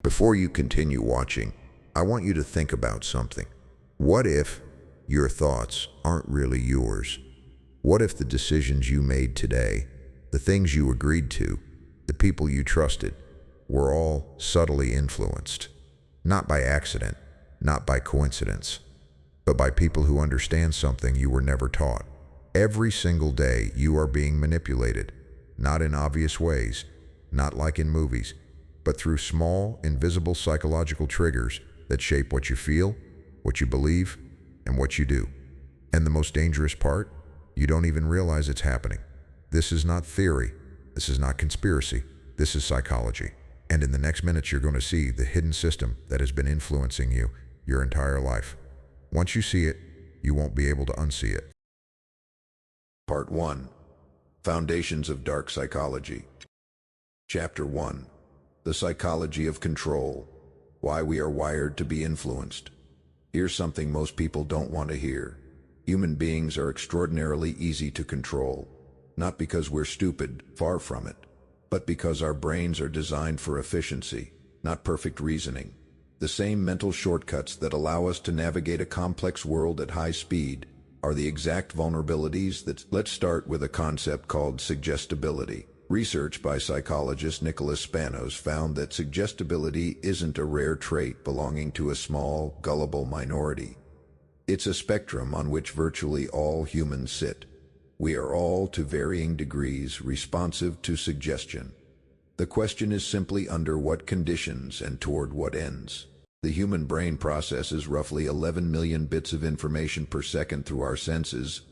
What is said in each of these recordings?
Before you continue watching, I want you to think about something. What if your thoughts aren't really yours? What if the decisions you made today, the things you agreed to, the people you trusted, were all subtly influenced? Not by accident, not by coincidence, but by people who understand something you were never taught. Every single day you are being manipulated, not in obvious ways, not like in movies, but through small, invisible psychological triggers that shape what you feel, what you believe, and what you do. And the most dangerous part? You don't even realize it's happening. This is not theory. This is not conspiracy. This is psychology. And in the next minutes, you're going to see the hidden system that has been influencing you your entire life. Once you see it, you won't be able to unsee it. Part 1. Foundations of Dark Psychology. Chapter 1. The Psychology of Control. Why we are wired to be influenced. Here's something most people don't want to hear. Human beings are extraordinarily easy to control. Not because we're stupid, far from it, but because our brains are designed for efficiency, not perfect reasoning. The same mental shortcuts that allow us to navigate a complex world at high speed are the exact vulnerabilities that... Let's start with a concept called suggestibility. Research by psychologist Nicholas Spanos found that suggestibility isn't a rare trait belonging to a small, gullible minority. It's a spectrum on which virtually all humans sit. We are all, to varying degrees, responsive to suggestion. The question is simply under what conditions and toward what ends. The human brain processes roughly 11 million bits of information per second through our senses.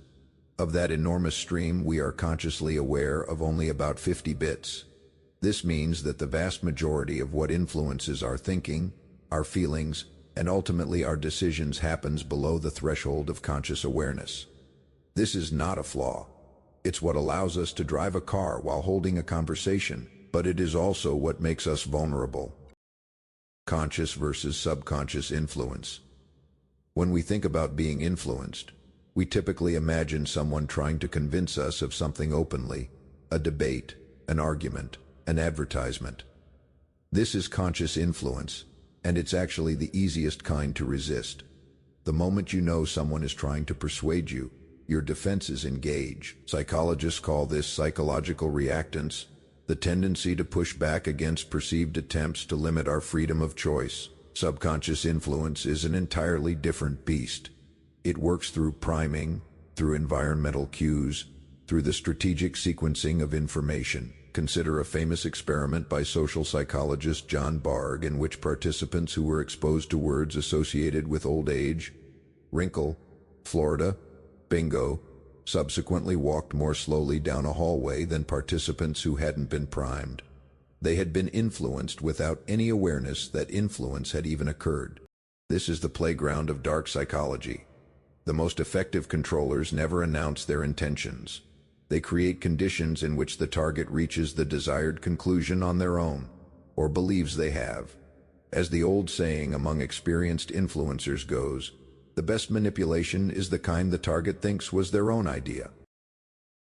Of that enormous stream, we are consciously aware of only about 50 bits. This means that the vast majority of what influences our thinking, our feelings, and ultimately our decisions happens below the threshold of conscious awareness. This is not a flaw. It's what allows us to drive a car while holding a conversation, but it is also what makes us vulnerable. Conscious versus subconscious influence. When we think about being influenced, we typically imagine someone trying to convince us of something openly, a debate, an argument, an advertisement. This is conscious influence, and it's actually the easiest kind to resist. The moment you know someone is trying to persuade you, your defenses engage. Psychologists call this psychological reactance, the tendency to push back against perceived attempts to limit our freedom of choice. Subconscious influence is an entirely different beast. It works through priming, through environmental cues, through the strategic sequencing of information. Consider a famous experiment by social psychologist John Bargh in which participants who were exposed to words associated with old age, wrinkle, Florida, bingo, subsequently walked more slowly down a hallway than participants who hadn't been primed. They had been influenced without any awareness that influence had even occurred. This is the playground of dark psychology. The most effective controllers never announce their intentions. They create conditions in which the target reaches the desired conclusion on their own, or believes they have. As the old saying among experienced influencers goes, the best manipulation is the kind the target thinks was their own idea.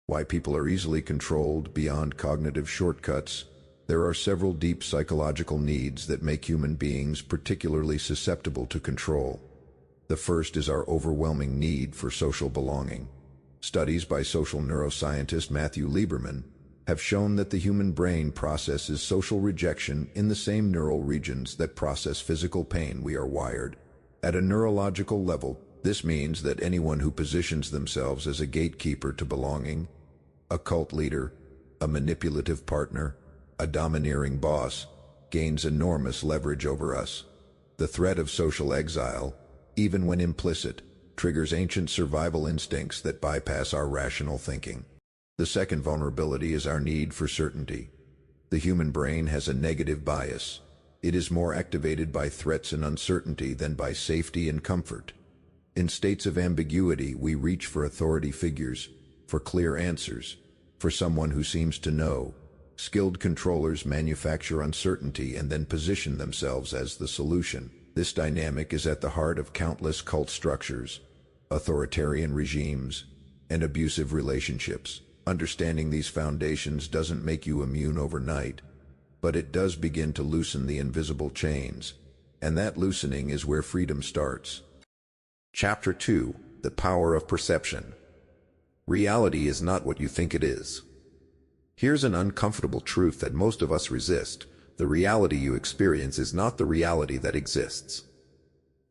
Why people are easily controlled beyond cognitive shortcuts. There are several deep psychological needs that make human beings particularly susceptible to control. The first is our overwhelming need for social belonging. Studies by social neuroscientist Matthew Lieberman have shown that the human brain processes social rejection in the same neural regions that process physical pain. We are wired. At a neurological level, this means that anyone who positions themselves as a gatekeeper to belonging, a cult leader, a manipulative partner, a domineering boss, gains enormous leverage over us. The threat of social exile, even when implicit, triggers ancient survival instincts that bypass our rational thinking. The second vulnerability is our need for certainty. The human brain has a negative bias. It is more activated by threats and uncertainty than by safety and comfort. In states of ambiguity, we reach for authority figures, for clear answers, for someone who seems to know. Skilled controllers manufacture uncertainty and then position themselves as the solution. This dynamic is at the heart of countless cult structures, authoritarian regimes, and abusive relationships. Understanding these foundations doesn't make you immune overnight, but it does begin to loosen the invisible chains. And that loosening is where freedom starts. Chapter 2: The Power of Perception. Reality is not what you think it is. Here's an uncomfortable truth that most of us resist. The reality you experience is not the reality that exists.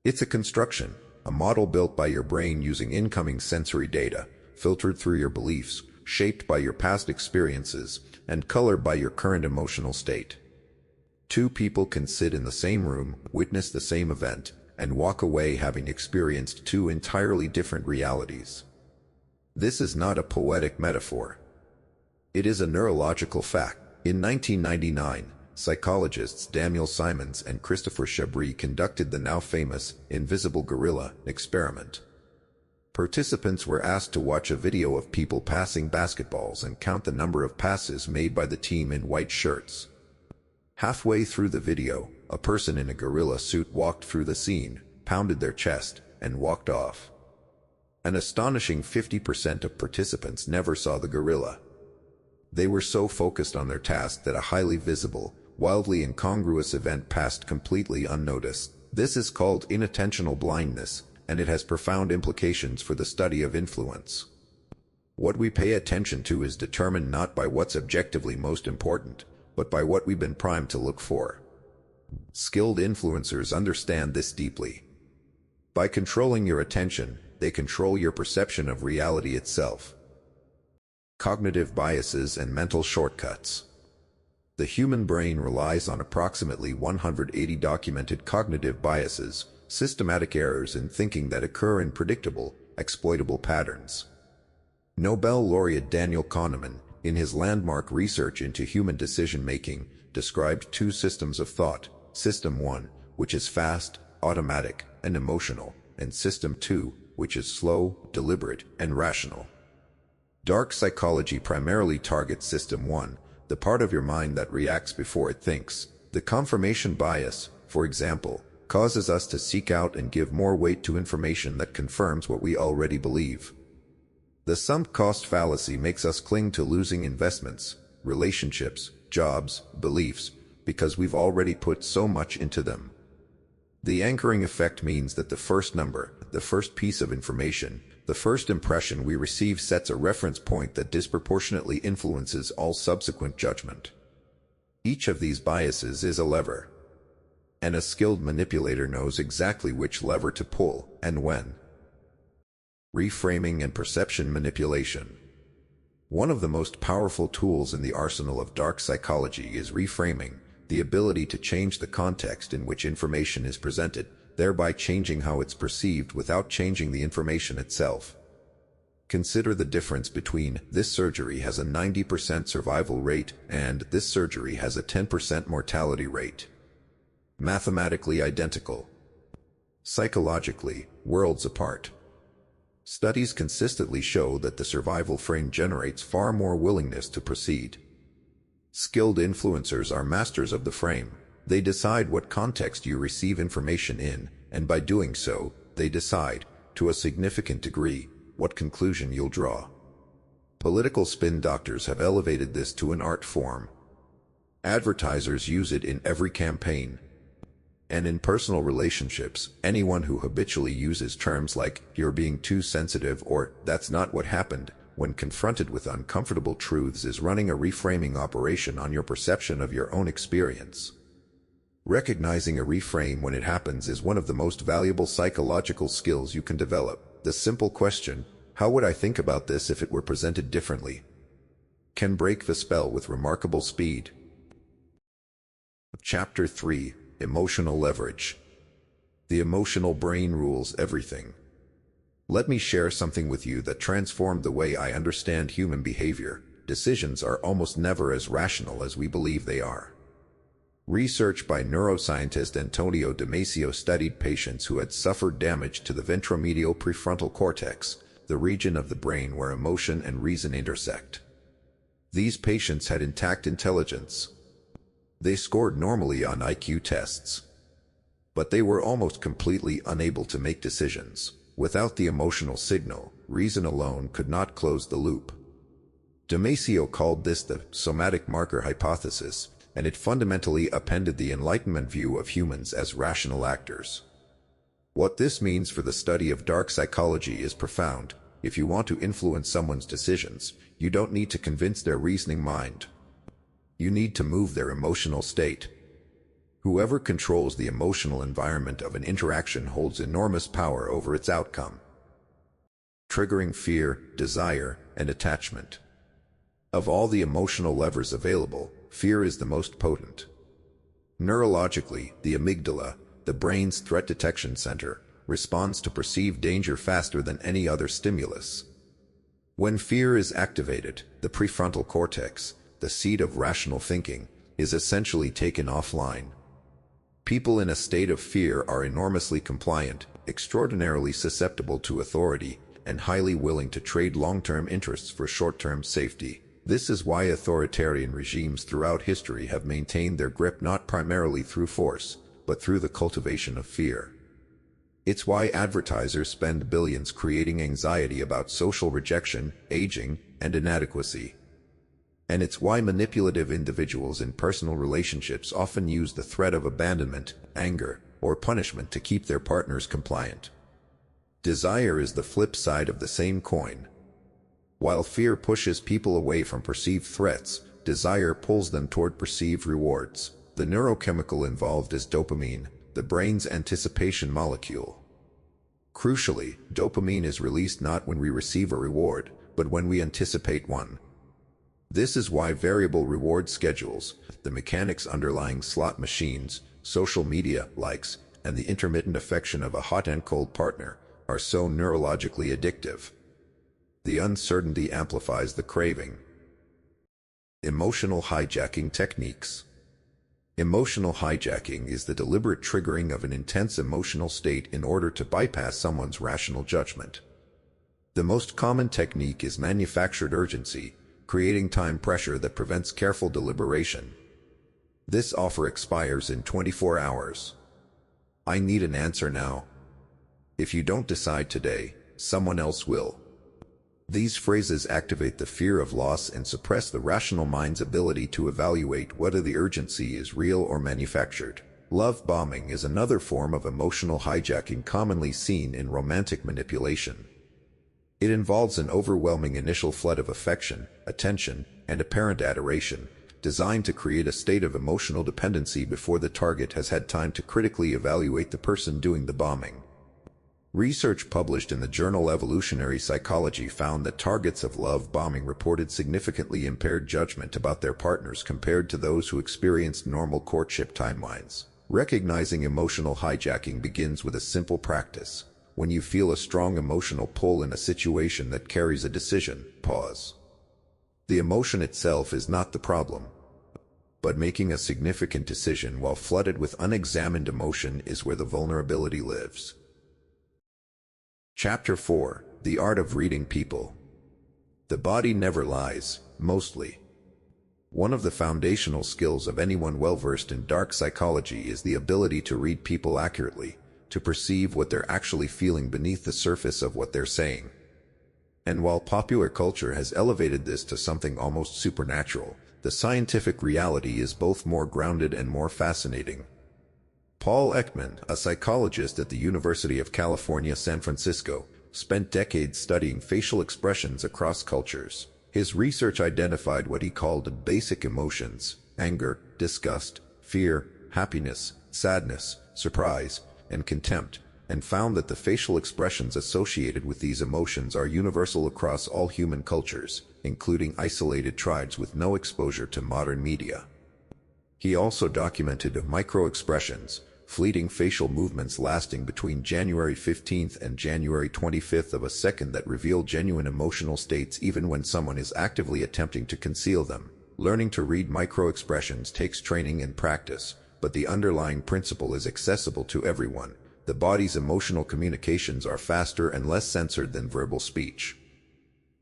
It's a construction, a model built by your brain using incoming sensory data, filtered through your beliefs, shaped by your past experiences, and colored by your current emotional state. Two people can sit in the same room, witness the same event, and walk away having experienced two entirely different realities. This is not a poetic metaphor. It is a neurological fact. In 1999, psychologists Daniel Simons and Christopher Chabris conducted the now famous invisible gorilla experiment. Participants were asked to watch a video of people passing basketballs and count the number of passes made by the team in white shirts. Halfway through the video, a person in a gorilla suit walked through the scene, pounded their chest, and walked off. An astonishing 50% of participants never saw the gorilla. They were so focused on their task that a highly visible, wildly incongruous event passed completely unnoticed. This is called inattentional blindness, and it has profound implications for the study of influence. What we pay attention to is determined not by what's objectively most important, but by what we've been primed to look for. Skilled influencers understand this deeply. By controlling your attention, they control your perception of reality itself. Cognitive biases and mental shortcuts. The human brain relies on approximately 180 documented cognitive biases, systematic errors in thinking that occur in predictable, exploitable patterns. Nobel laureate Daniel Kahneman, in his landmark research into human decision-making, described two systems of thought: System 1, which is fast, automatic, and emotional, and System 2, which is slow, deliberate, and rational. Dark psychology primarily targets System 1, the part of your mind that reacts before it thinks. The confirmation bias, for example, causes us to seek out and give more weight to information that confirms what we already believe. The sunk cost fallacy makes us cling to losing investments, relationships, jobs, beliefs, because we've already put so much into them. The anchoring effect means that the first number, the first piece of information, the first impression we receive sets a reference point that disproportionately influences all subsequent judgment. Each of these biases is a lever, and a skilled manipulator knows exactly which lever to pull and when. Reframing and perception manipulation. One of the most powerful tools in the arsenal of dark psychology is reframing, the ability to change the context in which information is presented, thereby changing how it's perceived without changing the information itself. Consider the difference between "this surgery has a 90% survival rate" and "this surgery has a 10% mortality rate." Mathematically identical. Psychologically, worlds apart. Studies consistently show that the survival frame generates far more willingness to proceed. Skilled influencers are masters of the frame. They decide what context you receive information in, and by doing so, they decide, to a significant degree, what conclusion you'll draw. Political spin doctors have elevated this to an art form. Advertisers use it in every campaign. And in personal relationships, anyone who habitually uses terms like "you're being too sensitive" or "that's not what happened" when confronted with uncomfortable truths is running a reframing operation on your perception of your own experience. Recognizing a reframe when it happens is one of the most valuable psychological skills you can develop. The simple question, "How would I think about this if it were presented differently?" can break the spell with remarkable speed. Chapter 3: Emotional Leverage. The emotional brain rules everything. Let me share something with you that transformed the way I understand human behavior. Decisions are almost never as rational as we believe they are. Research by neuroscientist Antonio Damasio studied patients who had suffered damage to the ventromedial prefrontal cortex, the region of the brain where emotion and reason intersect. These patients had intact intelligence. They scored normally on IQ tests. But they were almost completely unable to make decisions. Without the emotional signal, reason alone could not close the loop. Damasio called this the somatic marker hypothesis. and it fundamentally upended the Enlightenment view of humans as rational actors. What this means for the study of dark psychology is profound. If you want to influence someone's decisions, you don't need to convince their reasoning mind. You need to move their emotional state. Whoever controls the emotional environment of an interaction holds enormous power over its outcome, triggering fear, desire, and attachment. Of all the emotional levers available, fear is the most potent. Neurologically, the amygdala, the brain's threat detection center, responds to perceived danger faster than any other stimulus. When fear is activated, the prefrontal cortex, the seat of rational thinking, is essentially taken offline. People in a state of fear are enormously compliant, extraordinarily susceptible to authority, and highly willing to trade long-term interests for short-term safety. This is why authoritarian regimes throughout history have maintained their grip not primarily through force, but through the cultivation of fear. It's why advertisers spend billions creating anxiety about social rejection, aging, and inadequacy. And it's why manipulative individuals in personal relationships often use the threat of abandonment, anger, or punishment to keep their partners compliant. Desire is the flip side of the same coin. While fear pushes people away from perceived threats, desire pulls them toward perceived rewards. The neurochemical involved is dopamine, the brain's anticipation molecule. Crucially, dopamine is released not when we receive a reward, but when we anticipate one. This is why variable reward schedules, the mechanics underlying slot machines, social media likes, and the intermittent affection of a hot and cold partner are so neurologically addictive. The uncertainty amplifies the craving. Emotional hijacking techniques. Emotional hijacking is the deliberate triggering of an intense emotional state in order to bypass someone's rational judgment. The most common technique is manufactured urgency, creating time pressure that prevents careful deliberation. This offer expires in 24 hours. I need an answer now. If you don't decide today, someone else will. These phrases activate the fear of loss and suppress the rational mind's ability to evaluate whether the urgency is real or manufactured. Love bombing is another form of emotional hijacking commonly seen in romantic manipulation. It involves an overwhelming initial flood of affection, attention, and apparent adoration, designed to create a state of emotional dependency before the target has had time to critically evaluate the person doing the bombing. Research published in the journal Evolutionary Psychology found that targets of love bombing reported significantly impaired judgment about their partners compared to those who experienced normal courtship timelines. Recognizing emotional hijacking begins with a simple practice. When you feel a strong emotional pull in a situation that carries a decision, pause. The emotion itself is not the problem, but making a significant decision while flooded with unexamined emotion is where the vulnerability lives. Chapter 4. The Art of Reading People. The body never lies, mostly. One of the foundational skills of anyone well-versed in dark psychology is the ability to read people accurately, to perceive what they're actually feeling beneath the surface of what they're saying. And while popular culture has elevated this to something almost supernatural, the scientific reality is both more grounded and more fascinating. Paul Ekman, a psychologist at the University of California, San Francisco, spent decades studying facial expressions across cultures. His research identified what he called basic emotions: anger, disgust, fear, happiness, sadness, surprise, and contempt, and found that the facial expressions associated with these emotions are universal across all human cultures, including isolated tribes with no exposure to modern media. He also documented micro-expressions, fleeting facial movements lasting between January 15th and January 25th of a second that reveal genuine emotional states even when someone is actively attempting to conceal them. Learning to read micro-expressions takes training and practice, but the underlying principle is accessible to everyone. The body's emotional communications are faster and less censored than verbal speech.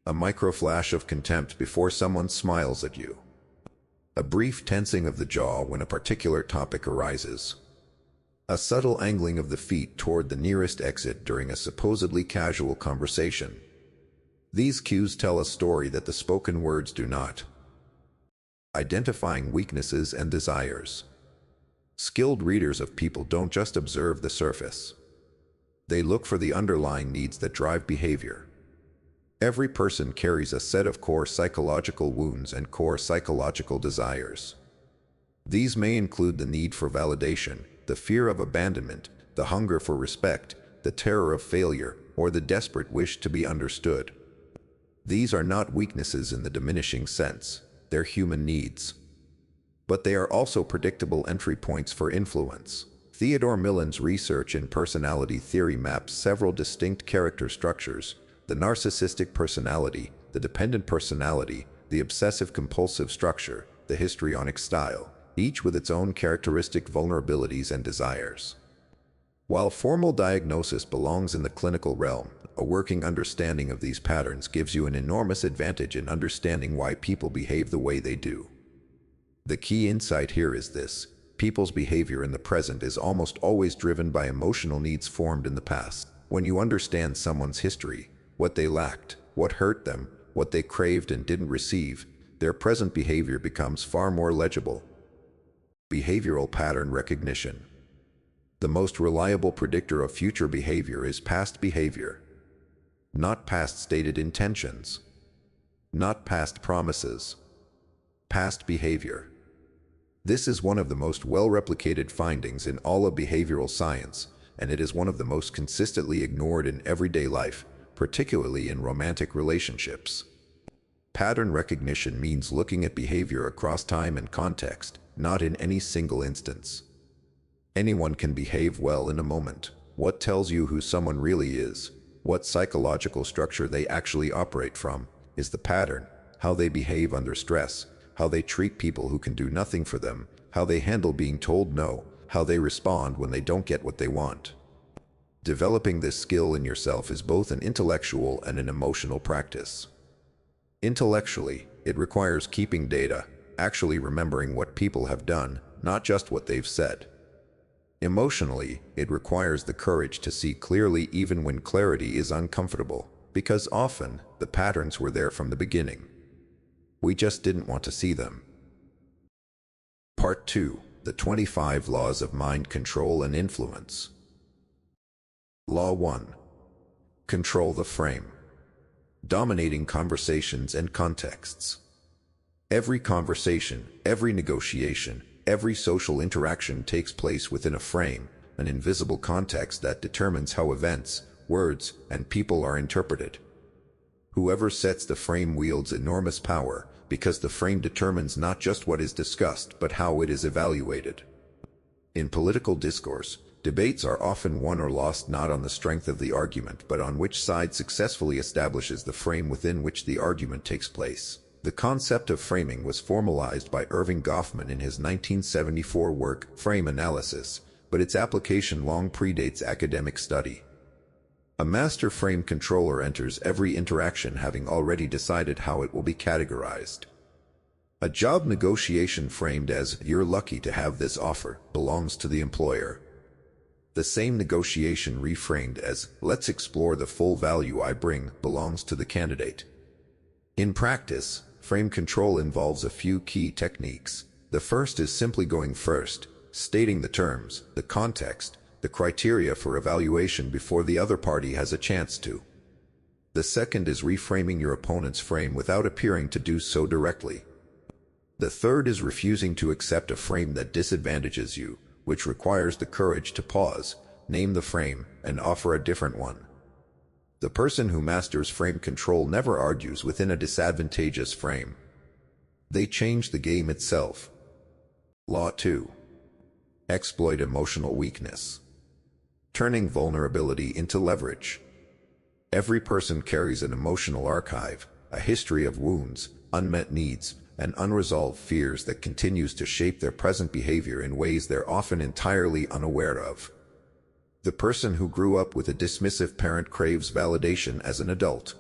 A micro-flash of contempt before someone smiles at you. A brief tensing of the jaw when a particular topic arises. A subtle angling of the feet toward the nearest exit during a supposedly casual conversation. These cues tell a story that the spoken words do not. Identifying weaknesses and desires. Skilled readers of people don't just observe the surface. They look for the underlying needs that drive behavior. Every person carries a set of core psychological wounds and core psychological desires. These may include the need for validation, the fear of abandonment, the hunger for respect, the terror of failure, or the desperate wish to be understood. These are not weaknesses in the diminishing sense, they're human needs. But they are also predictable entry points for influence. Theodore Millen's research in personality theory maps several distinct character structures: the narcissistic personality, the dependent personality, the obsessive-compulsive structure, the histrionic style, each with its own characteristic vulnerabilities and desires. While formal diagnosis belongs in the clinical realm, a working understanding of these patterns gives you an enormous advantage in understanding why people behave the way they do. The key insight here is this: people's behavior in the present is almost always driven by emotional needs formed in the past. When you understand someone's history, what they lacked, what hurt them, what they craved and didn't receive, their present behavior becomes far more legible. Behavioral pattern recognition. The most reliable predictor of future behavior is past behavior. Not past stated intentions. Not past promises. Past behavior. This is one of the most well-replicated findings in all of behavioral science, and it is one of the most consistently ignored in everyday life, particularly in romantic relationships. Pattern recognition means looking at behavior across time and context, not in any single instance. Anyone can behave well in a moment. What tells you who someone really is, what psychological structure they actually operate from, is the pattern: how they behave under stress, how they treat people who can do nothing for them, how they handle being told no, how they respond when they don't get what they want. Developing this skill in yourself is both an intellectual and an emotional practice. Intellectually, it requires keeping data, actually remembering what people have done, not just what they've said. Emotionally, it requires the courage to see clearly even when clarity is uncomfortable, because often the patterns were there from the beginning. We just didn't want to see them. Part 2. The 25 Laws of Mind Control and Influence. Law 1. Control the frame. Dominating conversations and contexts. Every conversation, every negotiation, every social interaction takes place within a frame, an invisible context that determines how events, words, and people are interpreted. Whoever sets the frame wields enormous power, because the frame determines not just what is discussed, but how it is evaluated. In political discourse, debates are often won or lost not on the strength of the argument, but on which side successfully establishes the frame within which the argument takes place. The concept of framing was formalized by Irving Goffman in his 1974 work, Frame Analysis, but its application long predates academic study. A master frame controller enters every interaction having already decided how it will be categorized. A job negotiation framed as "you're lucky to have this offer" belongs to the employer. The same negotiation reframed as "let's explore the full value I bring" belongs to the candidate. In practice, frame control involves a few key techniques. The first is simply going first, stating the terms, the context, the criteria for evaluation before the other party has a chance to. The second is reframing your opponent's frame without appearing to do so directly. The third is refusing to accept a frame that disadvantages you, which requires the courage to pause, name the frame, and offer a different one. The person who masters frame control never argues within a disadvantageous frame. They change the game itself. Law 2. Exploit emotional weakness. Turning vulnerability into leverage. Every person carries an emotional archive, a history of wounds, unmet needs, and unresolved fears that continues to shape their present behavior in ways they're often entirely unaware of. The person who grew up with a dismissive parent craves validation as an adult.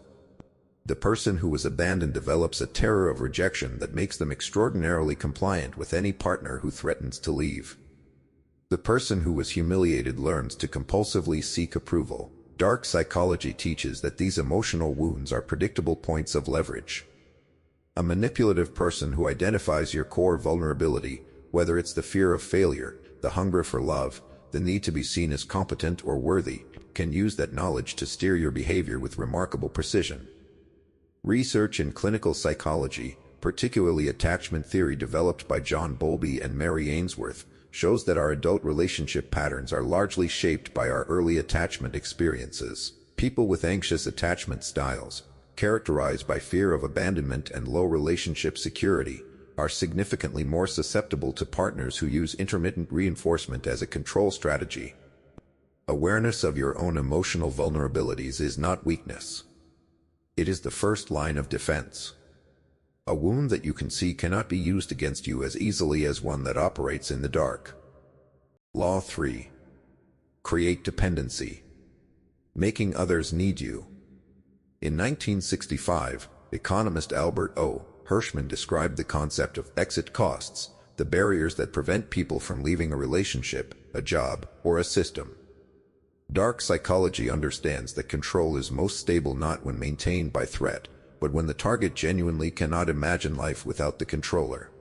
The person who was abandoned develops a terror of rejection that makes them extraordinarily compliant with any partner who threatens to leave. The person who was humiliated learns to compulsively seek approval. Dark psychology teaches that these emotional wounds are predictable points of leverage. A manipulative person who identifies your core vulnerability, whether it's the fear of failure, the hunger for love, the need to be seen as competent or worthy, can use that knowledge to steer your behavior with remarkable precision. Research in clinical psychology, particularly attachment theory developed by John Bowlby and Mary Ainsworth, shows that our adult relationship patterns are largely shaped by our early attachment experiences. People with anxious attachment styles, characterized by fear of abandonment and low relationship security, are significantly more susceptible to partners who use intermittent reinforcement as a control strategy. Awareness of your own emotional vulnerabilities is not weakness. It is the first line of defense. A wound that you can see cannot be used against you as easily as one that operates in the dark. Law 3. Create dependency. Making others need you. In 1965, economist Albert O. Hirschman described the concept of exit costs, the barriers that prevent people from leaving a relationship, a job, or a system. Dark psychology understands that control is most stable not when maintained by threat, but when the target genuinely cannot imagine life without the controller.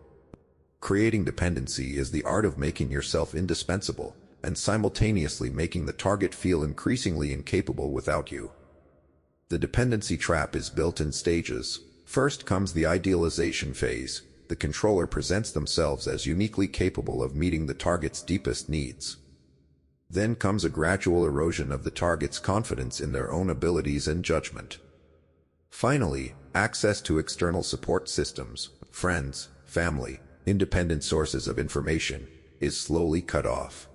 Creating dependency is the art of making yourself indispensable and simultaneously making the target feel increasingly incapable without you. The dependency trap is built in stages. First comes the idealization phase. The controller presents themselves as uniquely capable of meeting the target's deepest needs. Then comes a gradual erosion of the target's confidence in their own abilities and judgment. Finally, access to external support systems, friends, family, independent sources of information, is slowly cut off.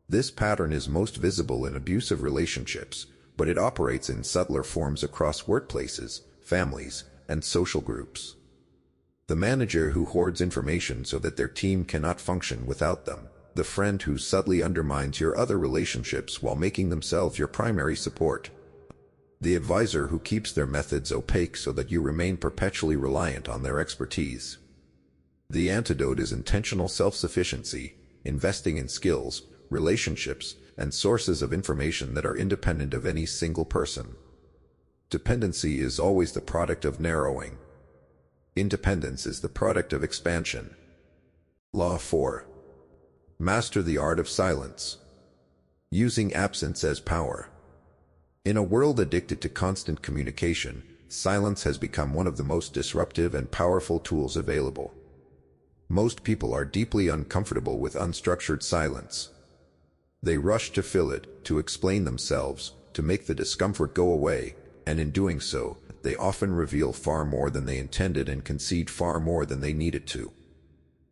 This pattern is most visible in abusive relationships, but it operates in subtler forms across workplaces, families, and social groups. The manager who hoards information so that their team cannot function without them. The friend who subtly undermines your other relationships while making themselves your primary support. The advisor who keeps their methods opaque so that you remain perpetually reliant on their expertise. The antidote is intentional self-sufficiency, investing in skills, relationships, and sources of information that are independent of any single person. Dependency is always the product of narrowing. Independence is the product of expansion. Law 4. Master the art of silence. Using absence as power. In a world addicted to constant communication, silence has become one of the most disruptive and powerful tools available. Most people are deeply uncomfortable with unstructured silence. They rush to fill it, to explain themselves, to make the discomfort go away, and in doing so, they often reveal far more than they intended and concede far more than they needed to.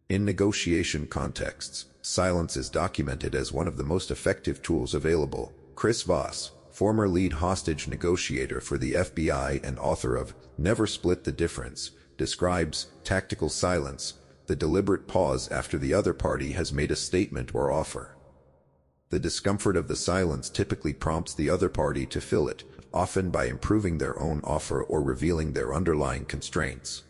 In negotiation contexts, silence is documented as one of the most effective tools available. Chris Voss, former lead hostage negotiator for the FBI and author of Never Split the Difference, describes tactical silence, the deliberate pause after the other party has made a statement or offer. The discomfort of the silence typically prompts the other party to fill it, often by improving their own offer or revealing their underlying constraints.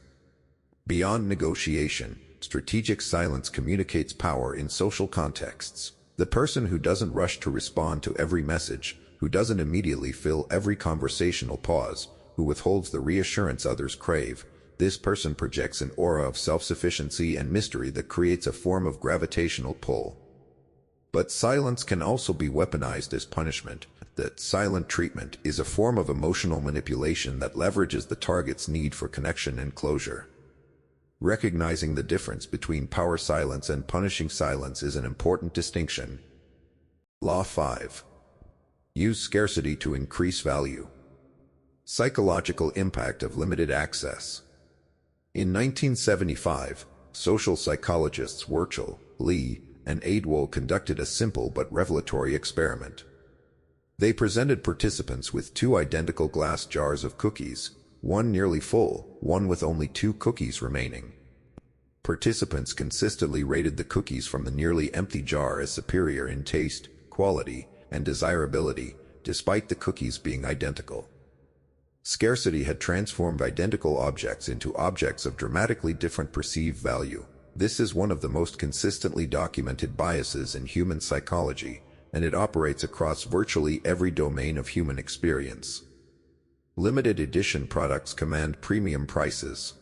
Beyond negotiation, strategic silence communicates power in social contexts. The person who doesn't rush to respond to every message, who doesn't immediately fill every conversational pause, who withholds the reassurance others crave, this person projects an aura of self-sufficiency and mystery that creates a form of gravitational pull. But silence can also be weaponized as punishment. That silent treatment is a form of emotional manipulation that leverages the target's need for connection and closure. Recognizing the difference between power silence and punishing silence is an important distinction. Law 5. Use scarcity to increase value. Psychological impact of limited access. In 1975, social psychologists Wurchel, Lee, and Adewole conducted a simple but revelatory experiment. They presented participants with 2 identical glass jars of cookies, one nearly full, one with only 2 cookies remaining. Participants consistently rated the cookies from the nearly empty jar as superior in taste, quality, and desirability, despite the cookies being identical. Scarcity had transformed identical objects into objects of dramatically different perceived value. This is one of the most consistently documented biases in human psychology, and it operates across virtually every domain of human experience. Limited edition products command premium prices.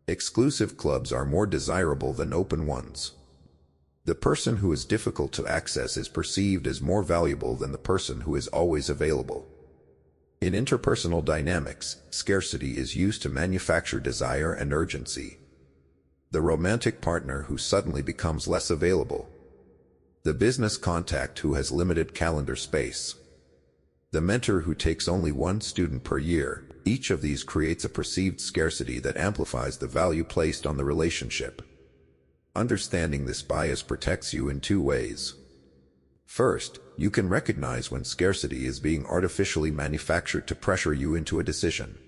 Exclusive clubs are more desirable than open ones. The person who is difficult to access is perceived as more valuable than the person who is always available. In interpersonal dynamics, scarcity is used to manufacture desire and urgency. The romantic partner who suddenly becomes less available. The business contact who has limited calendar space. The mentor who takes only one student per year. Each of these creates a perceived scarcity that amplifies the value placed on the relationship. Understanding this bias protects you in two ways. First, you can recognize when scarcity is being artificially manufactured to pressure you into a decision.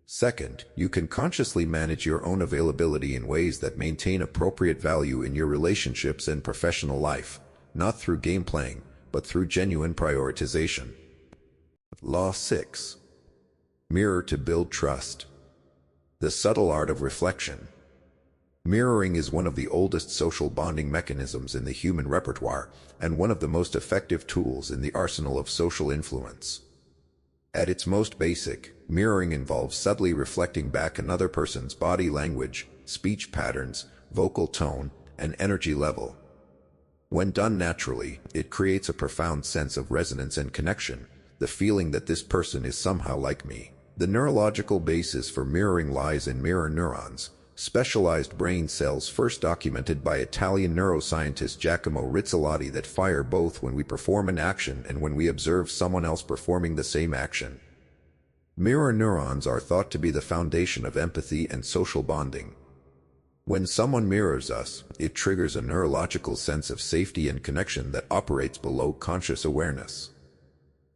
Second, you can consciously manage your own availability in ways that maintain appropriate value in your relationships and professional life, not through game playing, but through genuine prioritization. Law 6. Mirror to build trust. The subtle art of reflection. Mirroring is one of the oldest social bonding mechanisms in the human repertoire, and one of the most effective tools in the arsenal of social influence. At its most basic, mirroring involves subtly reflecting back another person's body language, speech patterns, vocal tone, and energy level. When done naturally, it creates a profound sense of resonance and connection, the feeling that this person is somehow like me. The neurological basis for mirroring lies in mirror neurons, specialized brain cells first documented by Italian neuroscientist Giacomo Rizzolatti that fire both when we perform an action and when we observe someone else performing the same action. Mirror neurons are thought to be the foundation of empathy and social bonding. When someone mirrors us, it triggers a neurological sense of safety and connection that operates below conscious awareness.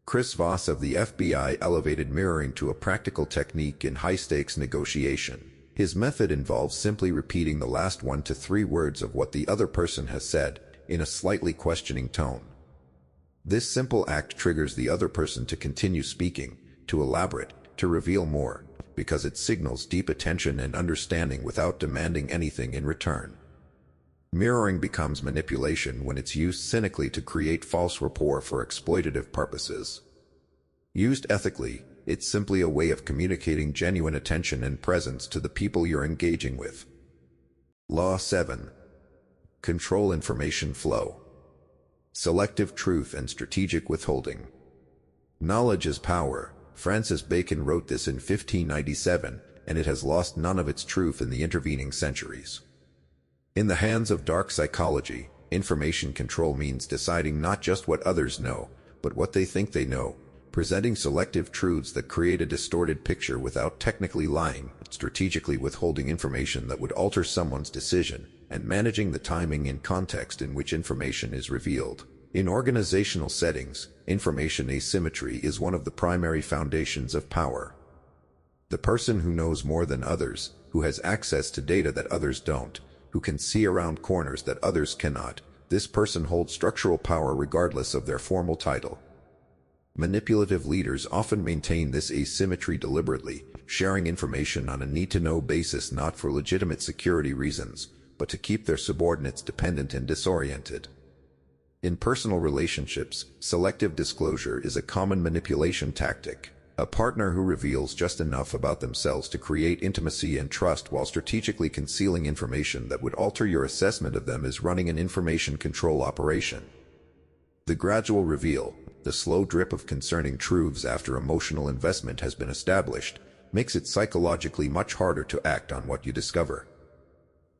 Chris Voss of the FBI elevated mirroring to a practical technique in high-stakes negotiation. His method involves simply repeating the last 1 to 3 words of what the other person has said, in a slightly questioning tone. This simple act triggers the other person to continue speaking, to elaborate, to reveal more, because it signals deep attention and understanding without demanding anything in return. Mirroring becomes manipulation when it's used cynically to create false rapport for exploitative purposes. Used ethically, it's simply a way of communicating genuine attention and presence to the people you're engaging with. Law 7. Control information flow. Selective truth and strategic withholding. Knowledge is power. Francis Bacon wrote this in 1597, and it has lost none of its truth in the intervening centuries. In the hands of dark psychology, information control means deciding not just what others know, but what they think they know, presenting selective truths that create a distorted picture without technically lying, strategically withholding information that would alter someone's decision, and managing the timing and context in which information is revealed. In organizational settings, information asymmetry is one of the primary foundations of power. The person who knows more than others, who has access to data that others don't, who can see around corners that others cannot, this person holds structural power regardless of their formal title. Manipulative leaders often maintain this asymmetry deliberately, sharing information on a need-to-know basis not for legitimate security reasons, but to keep their subordinates dependent and disoriented. In personal relationships, selective disclosure is a common manipulation tactic. A partner who reveals just enough about themselves to create intimacy and trust while strategically concealing information that would alter your assessment of them is running an information control operation. The gradual reveal, the slow drip of concerning truths after emotional investment has been established, makes it psychologically much harder to act on what you discover.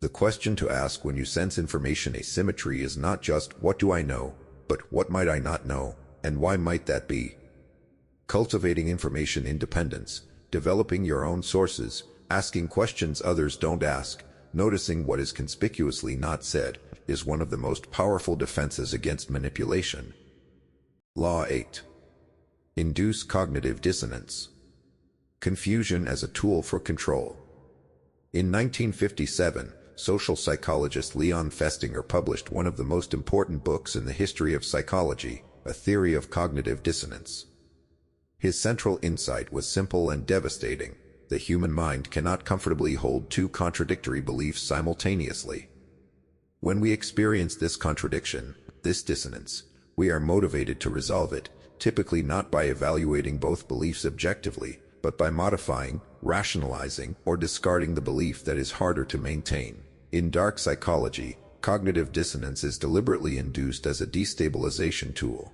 The question to ask when you sense information asymmetry is not just, what do I know, but what might I not know, and why might that be? Cultivating information independence, developing your own sources, asking questions others don't ask, noticing what is conspicuously not said, is one of the most powerful defenses against manipulation. Law 8. Induce cognitive dissonance. Confusion as a tool for control. In 1957, social psychologist Leon Festinger published one of the most important books in the history of psychology, A Theory of Cognitive Dissonance. His central insight was simple and devastating. The human mind cannot comfortably hold two contradictory beliefs simultaneously. When we experience this contradiction, this dissonance, we are motivated to resolve it, typically not by evaluating both beliefs objectively, but by modifying, rationalizing, or discarding the belief that is harder to maintain. In dark psychology, cognitive dissonance is deliberately induced as a destabilization tool.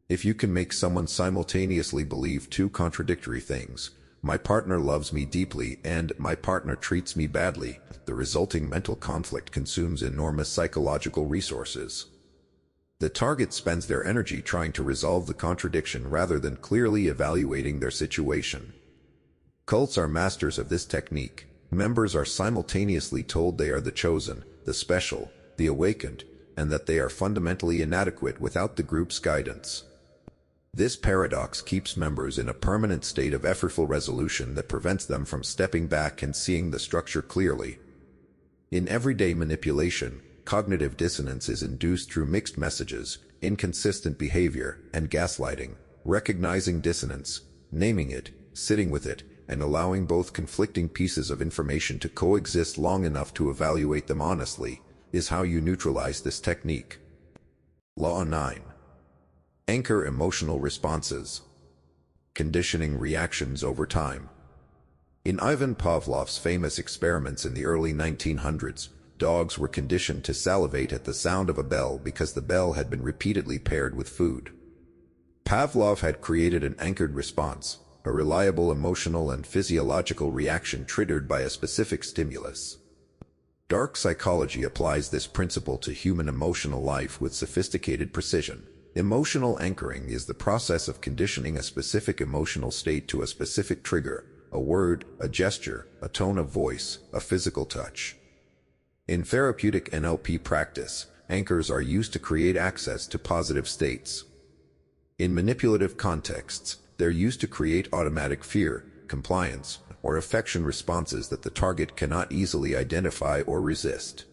If you can make someone simultaneously believe two contradictory things, my partner loves me deeply and my partner treats me badly, the resulting mental conflict consumes enormous psychological resources. The target spends their energy trying to resolve the contradiction rather than clearly evaluating their situation. Cults are masters of this technique. Members are simultaneously told they are the chosen, the special, the awakened, and that they are fundamentally inadequate without the group's guidance. This paradox keeps members in a permanent state of effortful resolution that prevents them from stepping back and seeing the structure clearly. In everyday manipulation, cognitive dissonance is induced through mixed messages, inconsistent behavior, and gaslighting. Recognizing dissonance, naming it, sitting with it, and allowing both conflicting pieces of information to coexist long enough to evaluate them honestly, is how you neutralize this technique. Law 9. Anchor emotional responses. Conditioning reactions over time. In Ivan Pavlov's famous experiments in the early 1900s, dogs were conditioned to salivate at the sound of a bell because the bell had been repeatedly paired with food. Pavlov had created an anchored response, a reliable emotional and physiological reaction triggered by a specific stimulus. Dark psychology applies this principle to human emotional life with sophisticated precision. Emotional anchoring is the process of conditioning a specific emotional state to a specific trigger, a word, a gesture, a tone of voice, a physical touch. In therapeutic NLP practice, anchors are used to create access to positive states. In manipulative contexts, they're used to create automatic fear, compliance, or affection responses that the target cannot easily identify or resist.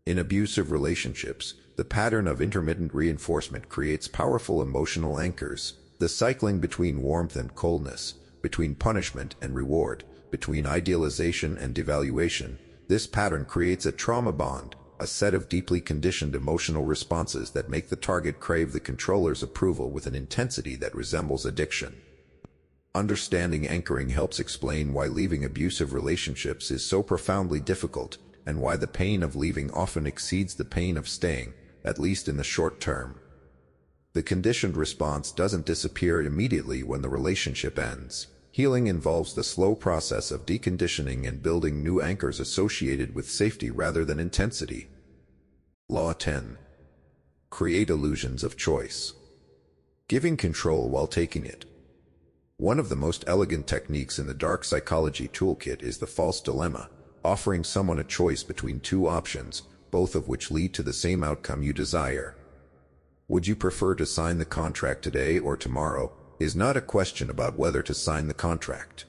In abusive relationships, the pattern of intermittent reinforcement creates powerful emotional anchors, the cycling between warmth and coldness, between punishment and reward, between idealization and devaluation. This pattern creates a trauma bond, a set of deeply conditioned emotional responses that make the target crave the controller's approval with an intensity that resembles addiction. Understanding anchoring helps explain why leaving abusive relationships is so profoundly difficult, and why the pain of leaving often exceeds the pain of staying, at least in the short term. The conditioned response doesn't disappear immediately when the relationship ends. Healing involves the slow process of deconditioning and building new anchors associated with safety rather than intensity. Law 10. Create illusions of choice. Giving control while taking it. One of the most elegant techniques in the dark psychology toolkit is the false dilemma, offering someone a choice between two options, both of which lead to the same outcome you desire. Would you prefer to sign the contract today or tomorrow? Is not a question about whether to sign the contract.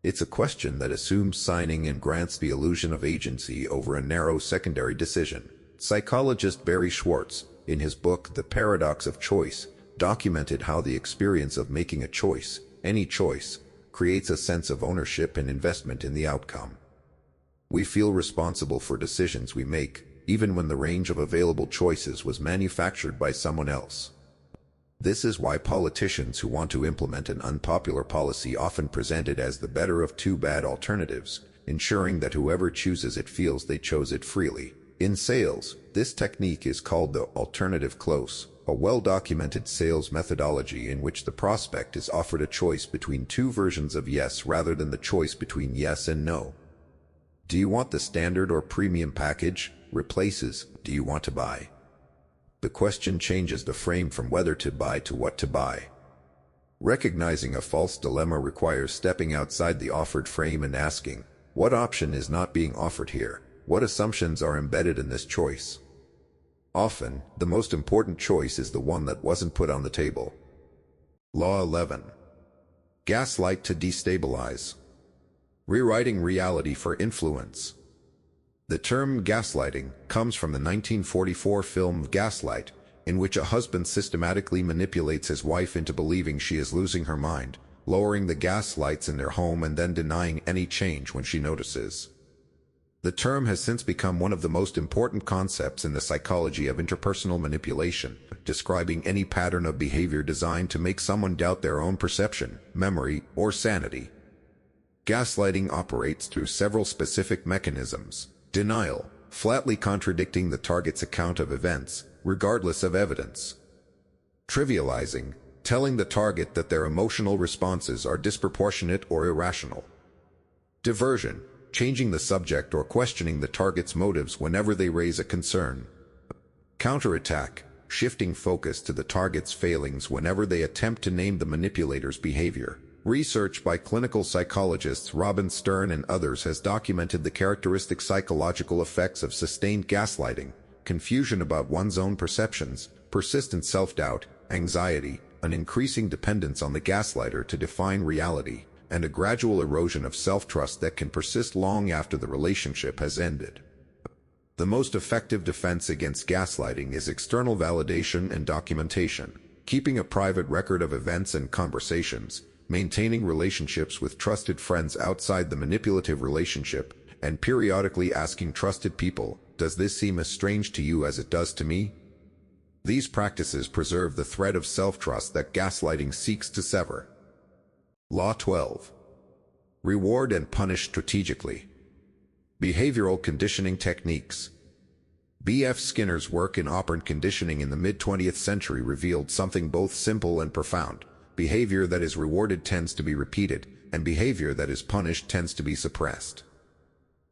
It's a question that assumes signing and grants the illusion of agency over a narrow secondary decision. Psychologist Barry Schwartz, in his book The Paradox of Choice, documented how the experience of making a choice, any choice, creates a sense of ownership and investment in the outcome. We feel responsible for decisions we make, even when the range of available choices was manufactured by someone else. This is why politicians who want to implement an unpopular policy often present it as the better of two bad alternatives, ensuring that whoever chooses it feels they chose it freely. In sales, this technique is called the alternative close, a well-documented sales methodology in which the prospect is offered a choice between two versions of yes rather than the choice between yes and no. Do you want the standard or premium package? Replaces, do you want to buy? The question changes the frame from whether to buy to what to buy. Recognizing a false dilemma requires stepping outside the offered frame and asking, what option is not being offered here? What assumptions are embedded in this choice? Often, the most important choice is the one that wasn't put on the table. Law 11. Gaslight to destabilize. Rewriting reality for influence. The term gaslighting comes from the 1944 film Gaslight, in which a husband systematically manipulates his wife into believing she is losing her mind, lowering the gas lights in their home and then denying any change when she notices. The term has since become one of the most important concepts in the psychology of interpersonal manipulation, describing any pattern of behavior designed to make someone doubt their own perception, memory, or sanity. Gaslighting operates through several specific mechanisms. Denial, flatly contradicting the target's account of events, regardless of evidence. Trivializing, telling the target that their emotional responses are disproportionate or irrational. Diversion, changing the subject or questioning the target's motives whenever they raise a concern. Counterattack, shifting focus to the target's failings whenever they attempt to name the manipulator's behavior. Research by clinical psychologists Robin Stern and others has documented the characteristic psychological effects of sustained gaslighting: confusion about one's own perceptions, persistent self-doubt, anxiety, an increasing dependence on the gaslighter to define reality, and a gradual erosion of self-trust that can persist long after the relationship has ended. The most effective defense against gaslighting is external validation and documentation, keeping a private record of events and conversations, maintaining relationships with trusted friends outside the manipulative relationship, and periodically asking trusted people, "Does this seem as strange to you as it does to me?" These practices preserve the thread of self-trust that gaslighting seeks to sever. Law 12. Reward and punish strategically. Behavioral conditioning techniques. B.F. Skinner's work in operant conditioning in the mid-20th century revealed something both simple and profound. Behavior that is rewarded tends to be repeated, and behavior that is punished tends to be suppressed.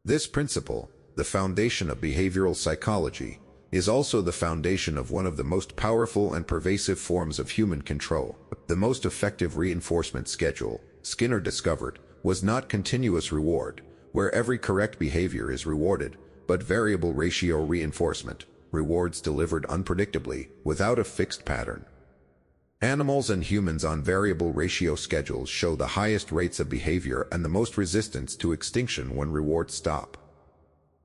This principle, the foundation of behavioral psychology, is also the foundation of one of the most powerful and pervasive forms of human control. The most effective reinforcement schedule, Skinner discovered, was not continuous reward, where every correct behavior is rewarded, but variable ratio reinforcement, rewards delivered unpredictably, without a fixed pattern. Animals and humans on variable ratio schedules show the highest rates of behavior and the most resistance to extinction when rewards stop.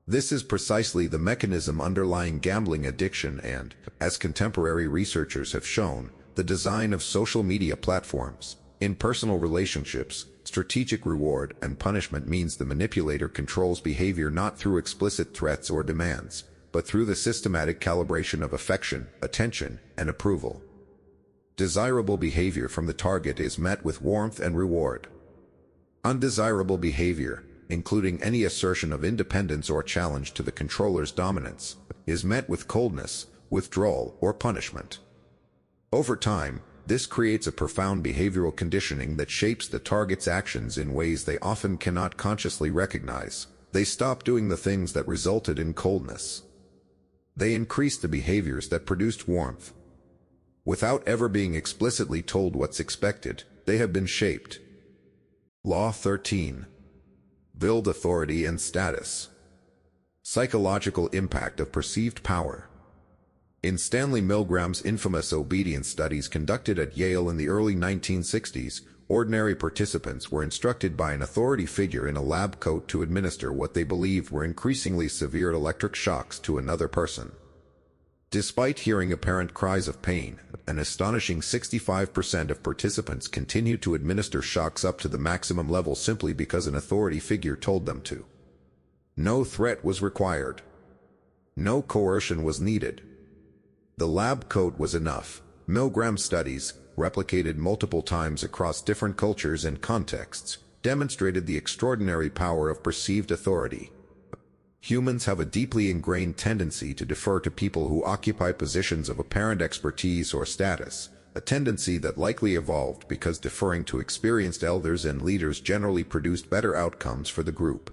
This is precisely the mechanism underlying gambling addiction and, as contemporary researchers have shown, the design of social media platforms. In personal relationships, strategic reward and punishment means the manipulator controls behavior not through explicit threats or demands, but through the systematic calibration of affection, attention, and approval. Desirable behavior from the target is met with warmth and reward. Undesirable behavior, including any assertion of independence or challenge to the controller's dominance, is met with coldness, withdrawal, or punishment. Over time, this creates a profound behavioral conditioning that shapes the target's actions in ways they often cannot consciously recognize. They stop doing the things that resulted in coldness. They increase the behaviors that produced warmth. Without ever being explicitly told what's expected, they have been shaped. Law 13. Build authority and status. Psychological impact of perceived power. In Stanley Milgram's infamous obedience studies conducted at Yale in the early 1960s, ordinary participants were instructed by an authority figure in a lab coat to administer what they believed were increasingly severe electric shocks to another person. Despite hearing apparent cries of pain, an astonishing 65% of participants continued to administer shocks up to the maximum level simply because an authority figure told them to. No threat was required. No coercion was needed. The lab coat was enough. Milgram's studies, replicated multiple times across different cultures and contexts, demonstrated the extraordinary power of perceived authority. Humans have a deeply ingrained tendency to defer to people who occupy positions of apparent expertise or status, a tendency that likely evolved because deferring to experienced elders and leaders generally produced better outcomes for the group.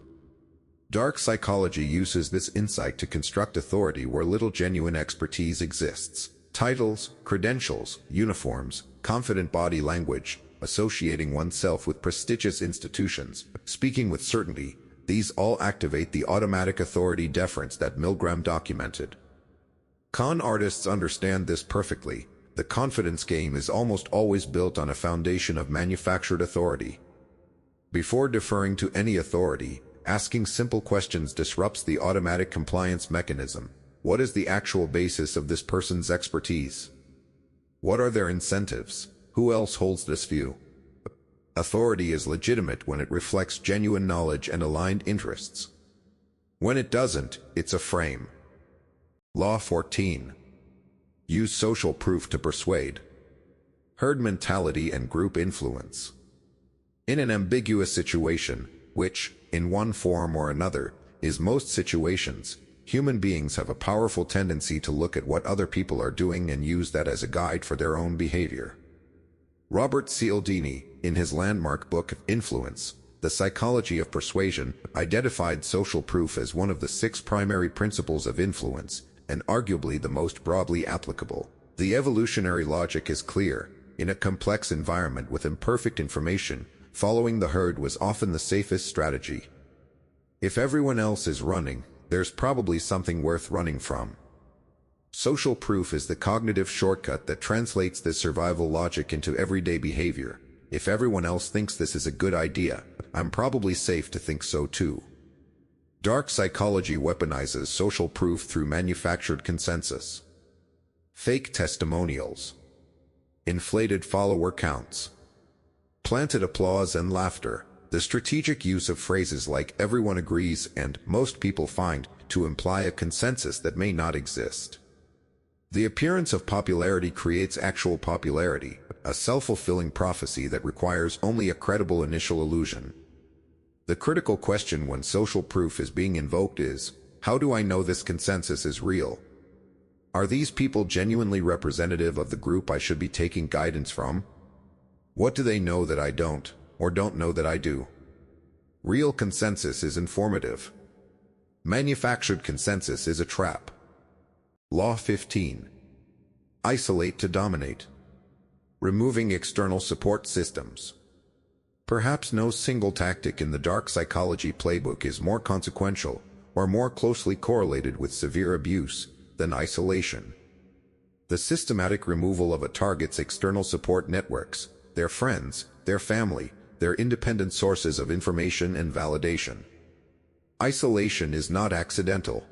Dark psychology uses this insight to construct authority where little genuine expertise exists. Titles, credentials, uniforms, confident body language, associating oneself with prestigious institutions, speaking with certainty, these all activate the automatic authority deference that Milgram documented. Con artists understand this perfectly. The confidence game is almost always built on a foundation of manufactured authority. Before deferring to any authority, asking simple questions disrupts the automatic compliance mechanism. What is the actual basis of this person's expertise? What are their incentives? Who else holds this view? Authority is legitimate when it reflects genuine knowledge and aligned interests. When it doesn't, it's a frame. Law 14. Use social proof to persuade. Herd mentality and group influence. In an ambiguous situation, which, in one form or another, is most situations, human beings have a powerful tendency to look at what other people are doing and use that as a guide for their own behavior. Robert Cialdini, in his landmark book Influence, The Psychology of Persuasion, identified social proof as one of the 6 primary principles of influence, and arguably the most broadly applicable. The evolutionary logic is clear. In a complex environment with imperfect information, following the herd was often the safest strategy. If everyone else is running, there's probably something worth running from. Social proof is the cognitive shortcut that translates this survival logic into everyday behavior. If everyone else thinks this is a good idea, I'm probably safe to think so too. Dark psychology weaponizes social proof through manufactured consensus, fake testimonials, inflated follower counts, planted applause and laughter. The strategic use of phrases like "everyone agrees" and "most people find" to imply a consensus that may not exist. The appearance of popularity creates actual popularity, a self-fulfilling prophecy that requires only a credible initial illusion. The critical question when social proof is being invoked is, how do I know this consensus is real? Are these people genuinely representative of the group I should be taking guidance from? What do they know that I don't, or don't know that I do? Real consensus is informative. Manufactured consensus is a trap. Law 15. Isolate to dominate. Removing external support systems. Perhaps no single tactic in the dark psychology playbook is more consequential or more closely correlated with severe abuse than isolation. The systematic removal of a target's external support networks, their friends, their family, their independent sources of information and validation. Isolation is not accidental.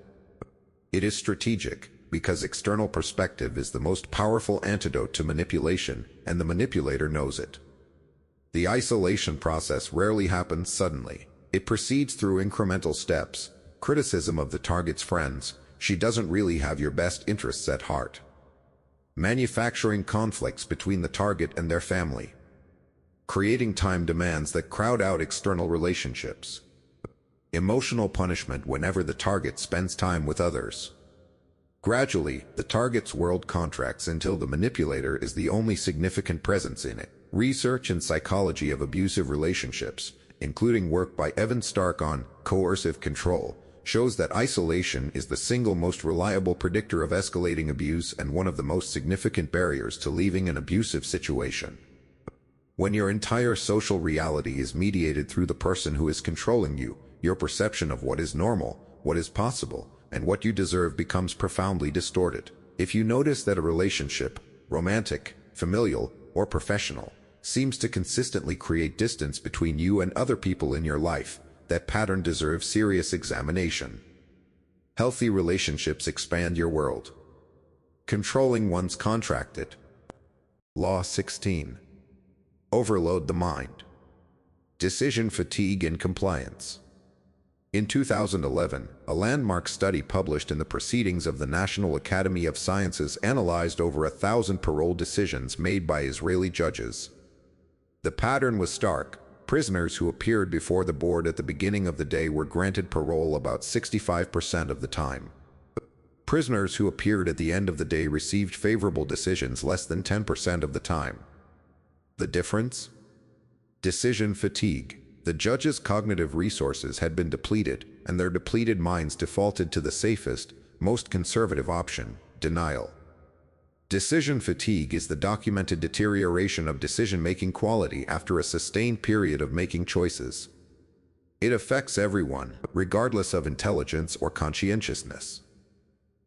It is strategic, because external perspective is the most powerful antidote to manipulation, and the manipulator knows it. The isolation process rarely happens suddenly. It proceeds through incremental steps. Criticism of the target's friends: she doesn't really have your best interests at heart. Manufacturing conflicts between the target and their family. Creating time demands that crowd out external relationships. Emotional punishment whenever the target spends time with others. Gradually, the target's world contracts until the manipulator is the only significant presence in it. Research and psychology of abusive relationships, including work by Evan Stark on coercive control, shows that isolation is the single most reliable predictor of escalating abuse and one of the most significant barriers to leaving an abusive situation. When your entire social reality is mediated through the person who is controlling you, your perception of what is normal, what is possible, and what you deserve becomes profoundly distorted. If you notice that a relationship, romantic, familial, or professional, seems to consistently create distance between you and other people in your life, that pattern deserves serious examination. Healthy relationships expand your world. Controlling one's contracted. Law 16. Overload the mind. Decision fatigue and compliance. In 2011, a landmark study published in the Proceedings of the National Academy of Sciences analyzed over 1,000 parole decisions made by Israeli judges. The pattern was stark. Prisoners who appeared before the board at the beginning of the day were granted parole about 65% of the time. Prisoners who appeared at the end of the day received favorable decisions less than 10% of the time. The difference? Decision fatigue. The judges' cognitive resources had been depleted, and their depleted minds defaulted to the safest, most conservative option: denial. Decision fatigue is the documented deterioration of decision-making quality after a sustained period of making choices. It affects everyone, regardless of intelligence or conscientiousness.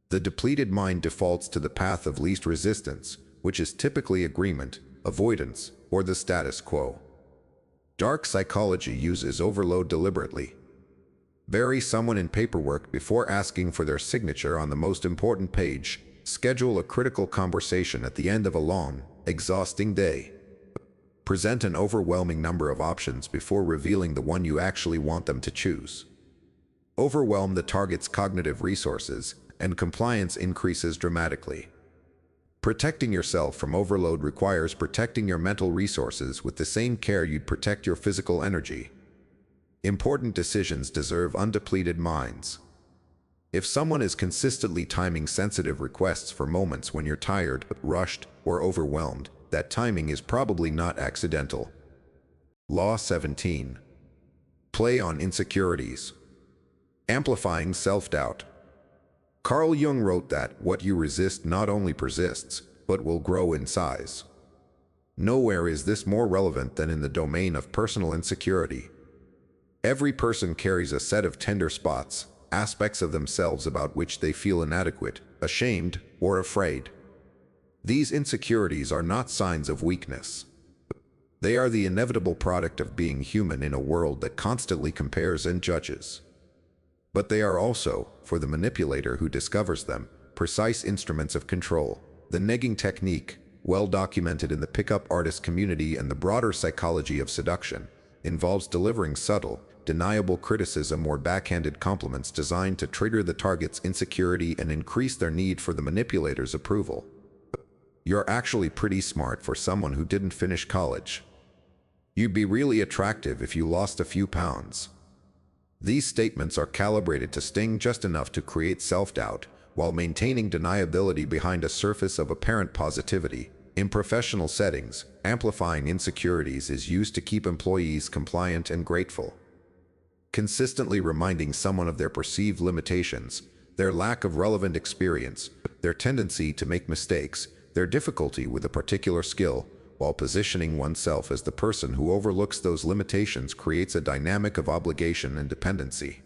The depleted mind defaults to the path of least resistance, which is typically agreement, avoidance, or the status quo. Dark psychology uses overload deliberately. Bury someone in paperwork before asking for their signature on the most important page. Schedule a critical conversation at the end of a long, exhausting day. Present an overwhelming number of options before revealing the one you actually want them to choose. Overwhelm the target's cognitive resources, and compliance increases dramatically. Protecting yourself from overload requires protecting your mental resources with the same care you'd protect your physical energy. Important decisions deserve undepleted minds. If someone is consistently timing sensitive requests for moments when you're tired, rushed, or overwhelmed, that timing is probably not accidental. Law 17. Play on insecurities. Amplifying self-doubt. Carl Jung wrote that what you resist not only persists, but will grow in size. Nowhere is this more relevant than in the domain of personal insecurity. Every person carries a set of tender spots, aspects of themselves about which they feel inadequate, ashamed, or afraid. These insecurities are not signs of weakness. They are the inevitable product of being human in a world that constantly compares and judges. But they are also, for the manipulator who discovers them, precise instruments of control. The negging technique, well documented in the pickup artist community and the broader psychology of seduction, involves delivering subtle, deniable criticism or backhanded compliments designed to trigger the target's insecurity and increase their need for the manipulator's approval. You're actually pretty smart for someone who didn't finish college. You'd be really attractive if you lost a few pounds. These statements are calibrated to sting just enough to create self-doubt, while maintaining deniability behind a surface of apparent positivity. In professional settings, amplifying insecurities is used to keep employees compliant and grateful. Consistently reminding someone of their perceived limitations, their lack of relevant experience, their tendency to make mistakes, their difficulty with a particular skill, while positioning oneself as the person who overlooks those limitations creates a dynamic of obligation and dependency.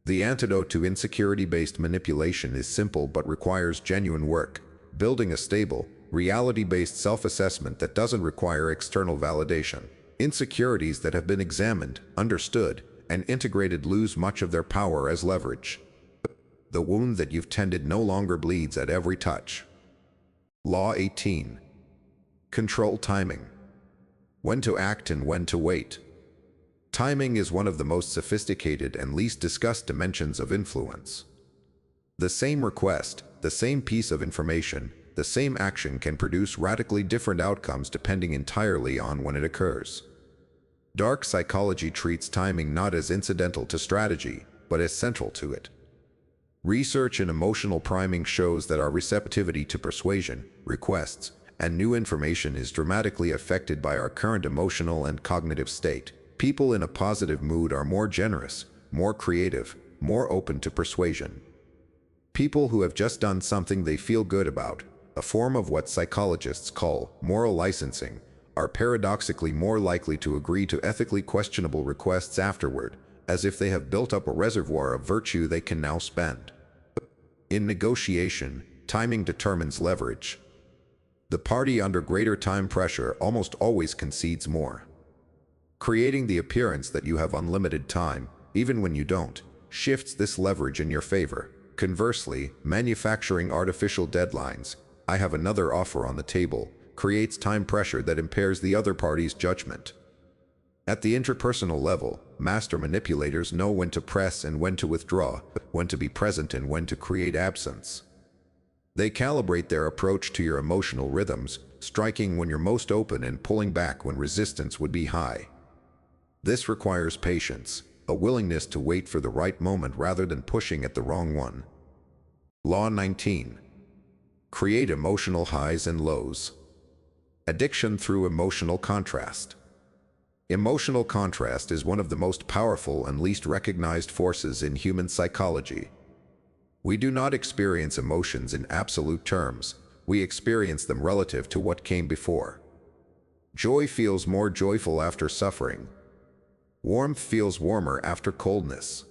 The antidote to insecurity-based manipulation is simple but requires genuine work, building a stable, reality-based self-assessment that doesn't require external validation. Insecurities that have been examined, understood, and integrated lose much of their power as leverage. The wound that you've tended no longer bleeds at every touch. Law 18. Control timing. When to act and when to wait. Timing is one of the most sophisticated and least discussed dimensions of influence. The same request, the same piece of information, the same action can produce radically different outcomes depending entirely on when it occurs. Dark psychology treats timing not as incidental to strategy, but as central to it. Research in emotional priming shows that our receptivity to persuasion, requests, and new information is dramatically affected by our current emotional and cognitive state. People in a positive mood are more generous, more creative, more open to persuasion. People who have just done something they feel good about, a form of what psychologists call moral licensing, are paradoxically more likely to agree to ethically questionable requests afterward, as if they have built up a reservoir of virtue they can now spend. In negotiation, timing determines leverage. The party under greater time pressure almost always concedes more. Creating the appearance that you have unlimited time, even when you don't, shifts this leverage in your favor. Conversely, manufacturing artificial deadlines, "I have another offer on the table," creates time pressure that impairs the other party's judgment. At the interpersonal level, master manipulators know when to press and when to withdraw, when to be present and when to create absence. They calibrate their approach to your emotional rhythms, striking when you're most open and pulling back when resistance would be high. This requires patience, a willingness to wait for the right moment rather than pushing at the wrong one. Law 19. Create emotional highs and lows. Addiction through emotional contrast. Emotional contrast is one of the most powerful and least recognized forces in human psychology. We do not experience emotions in absolute terms, we experience them relative to what came before. Joy feels more joyful after suffering. Warmth feels warmer after coldness.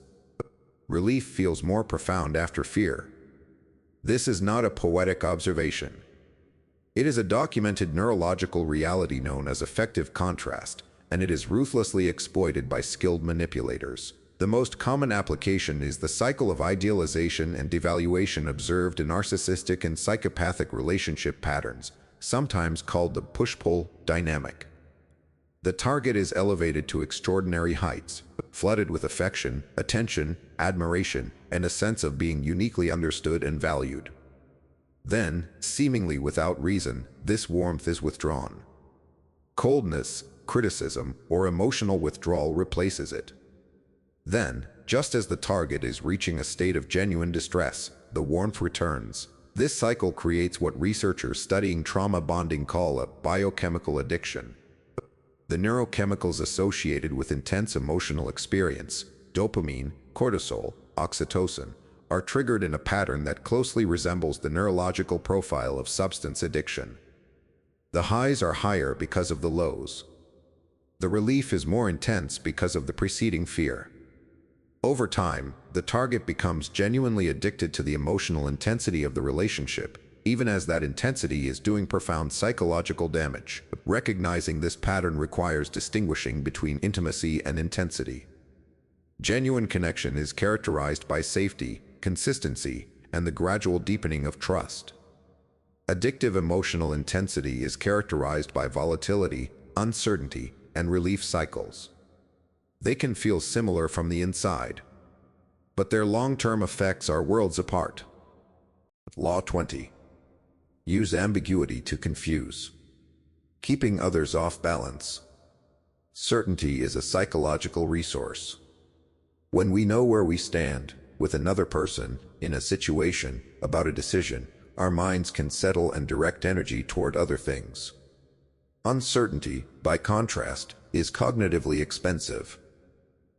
Relief feels more profound after fear. This is not a poetic observation. It is a documented neurological reality known as affective contrast, and it is ruthlessly exploited by skilled manipulators. The most common application is the cycle of idealization and devaluation observed in narcissistic and psychopathic relationship patterns, sometimes called the push-pull dynamic. The target is elevated to extraordinary heights, flooded with affection, attention, admiration, and a sense of being uniquely understood and valued. Then, seemingly without reason, this warmth is withdrawn. Coldness, criticism, or emotional withdrawal replaces it. Then, just as the target is reaching a state of genuine distress, the warmth returns. This cycle creates what researchers studying trauma bonding call a biochemical addiction. The neurochemicals associated with intense emotional experience, dopamine, cortisol, oxytocin, are triggered in a pattern that closely resembles the neurological profile of substance addiction. The highs are higher because of the lows. The relief is more intense because of the preceding fear. Over time, the target becomes genuinely addicted to the emotional intensity of the relationship, even as that intensity is doing profound psychological damage. Recognizing this pattern requires distinguishing between intimacy and intensity. Genuine connection is characterized by safety, consistency, and the gradual deepening of trust. Addictive emotional intensity is characterized by volatility, uncertainty, and relief cycles. They can feel similar from the inside, but their long-term effects are worlds apart. Law 20. Use ambiguity to confuse. Keeping others off balance. Certainty is a psychological resource. When we know where we stand, with another person, in a situation, about a decision, our minds can settle and direct energy toward other things. Uncertainty, by contrast, is cognitively expensive.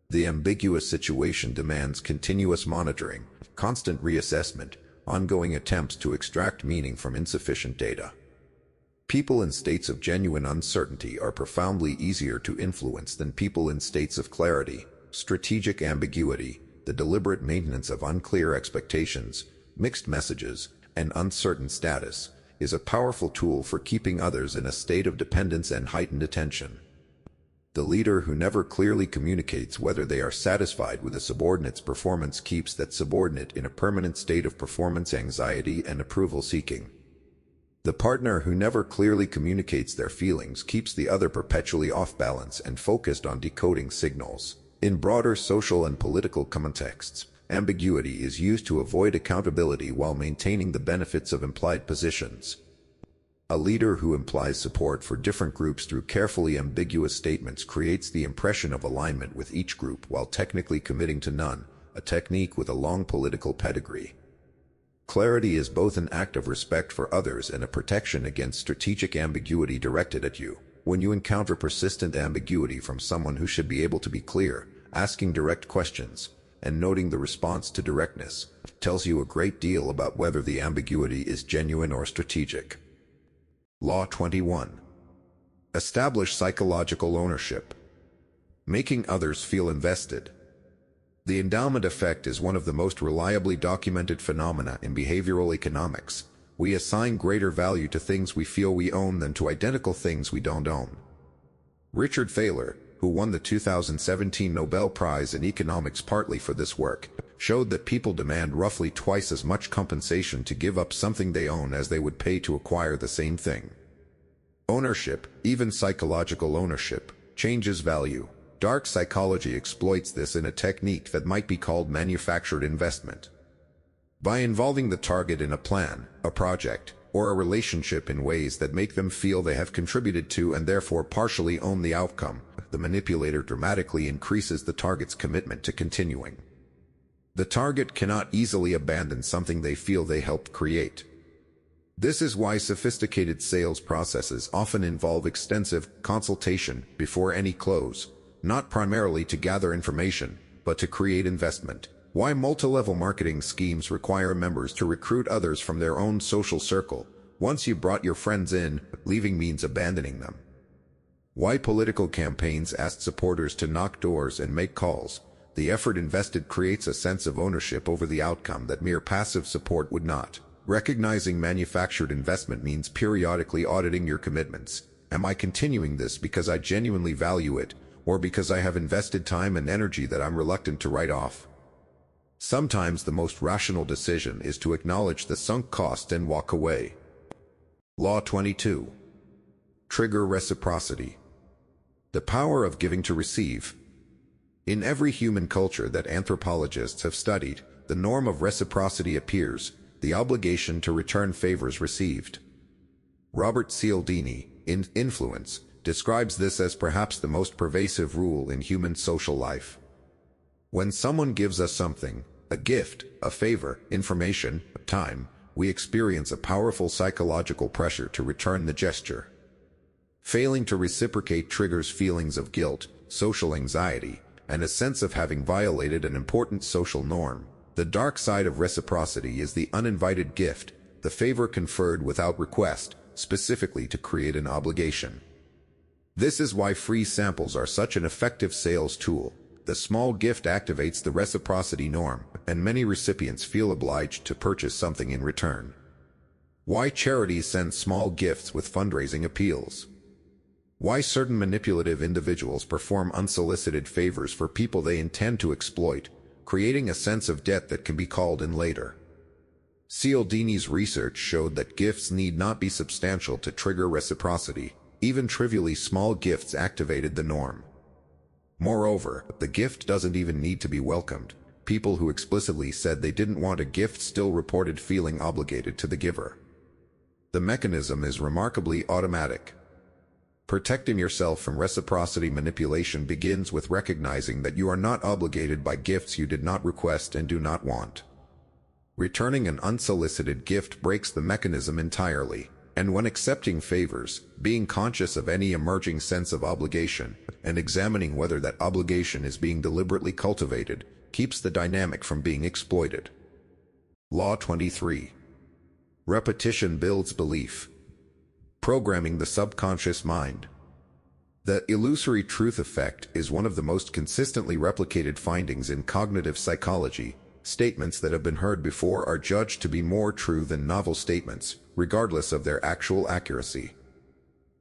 The ambiguous situation demands continuous monitoring, constant reassessment, ongoing attempts to extract meaning from insufficient data. People in states of genuine uncertainty are profoundly easier to influence than people in states of clarity. Strategic ambiguity, the deliberate maintenance of unclear expectations, mixed messages, and uncertain status, is a powerful tool for keeping others in a state of dependence and heightened attention. The leader who never clearly communicates whether they are satisfied with a subordinate's performance keeps that subordinate in a permanent state of performance anxiety and approval seeking. The partner who never clearly communicates their feelings keeps the other perpetually off balance and focused on decoding signals. In broader social and political contexts, ambiguity is used to avoid accountability while maintaining the benefits of implied positions. A leader who implies support for different groups through carefully ambiguous statements creates the impression of alignment with each group while technically committing to none, a technique with a long political pedigree. Clarity is both an act of respect for others and a protection against strategic ambiguity directed at you. When you encounter persistent ambiguity from someone who should be able to be clear, asking direct questions, and noting the response to directness, tells you a great deal about whether the ambiguity is genuine or strategic. Law 21. Establish psychological ownership. Making others feel invested. The endowment effect is one of the most reliably documented phenomena in behavioral economics. We assign greater value to things we feel we own than to identical things we don't own. Richard Thaler, who won the 2017 Nobel Prize in Economics partly for this work, showed that people demand roughly twice as much compensation to give up something they own as they would pay to acquire the same thing. Ownership, even psychological ownership, changes value. Dark psychology exploits this in a technique that might be called manufactured investment. By involving the target in a plan, a project, or a relationship in ways that make them feel they have contributed to and therefore partially own the outcome, the manipulator dramatically increases the target's commitment to continuing. The target cannot easily abandon something they feel they helped create. This is why sophisticated sales processes often involve extensive consultation before any close, not primarily to gather information, but to create investment. Why multi-level marketing schemes require members to recruit others from their own social circle. Once you brought your friends in, leaving means abandoning them. Why political campaigns ask supporters to knock doors and make calls. The effort invested creates a sense of ownership over the outcome that mere passive support would not. Recognizing manufactured investment means periodically auditing your commitments. Am I continuing this because I genuinely value it, or because I have invested time and energy that I'm reluctant to write off? Sometimes the most rational decision is to acknowledge the sunk cost and walk away. Law 22. Trigger reciprocity. The power of giving to receive. In every human culture that anthropologists have studied, the norm of reciprocity appears, the obligation to return favors received. Robert Cialdini, in Influence, describes this as perhaps the most pervasive rule in human social life. When someone gives us something, a gift, a favor, information, time, we experience a powerful psychological pressure to return the gesture. Failing to reciprocate triggers feelings of guilt, social anxiety, and a sense of having violated an important social norm. The dark side of reciprocity is the uninvited gift, the favor conferred without request, specifically to create an obligation. This is why free samples are such an effective sales tool. The small gift activates the reciprocity norm, and many recipients feel obliged to purchase something in return. Why charities send small gifts with fundraising appeals. Why certain manipulative individuals perform unsolicited favors for people they intend to exploit, creating a sense of debt that can be called in later. Cialdini's research showed that gifts need not be substantial to trigger reciprocity. Even trivially small gifts activated the norm. Moreover, the gift doesn't even need to be welcomed. People who explicitly said they didn't want a gift still reported feeling obligated to the giver. The mechanism is remarkably automatic. Protecting yourself from reciprocity manipulation begins with recognizing that you are not obligated by gifts you did not request and do not want. Returning an unsolicited gift breaks the mechanism entirely. And when accepting favors, being conscious of any emerging sense of obligation, and examining whether that obligation is being deliberately cultivated, keeps the dynamic from being exploited. Law 23. Repetition builds belief. Programming the subconscious mind. The illusory truth effect is one of the most consistently replicated findings in cognitive psychology. Statements that have been heard before are judged to be more true than novel statements, regardless of their actual accuracy.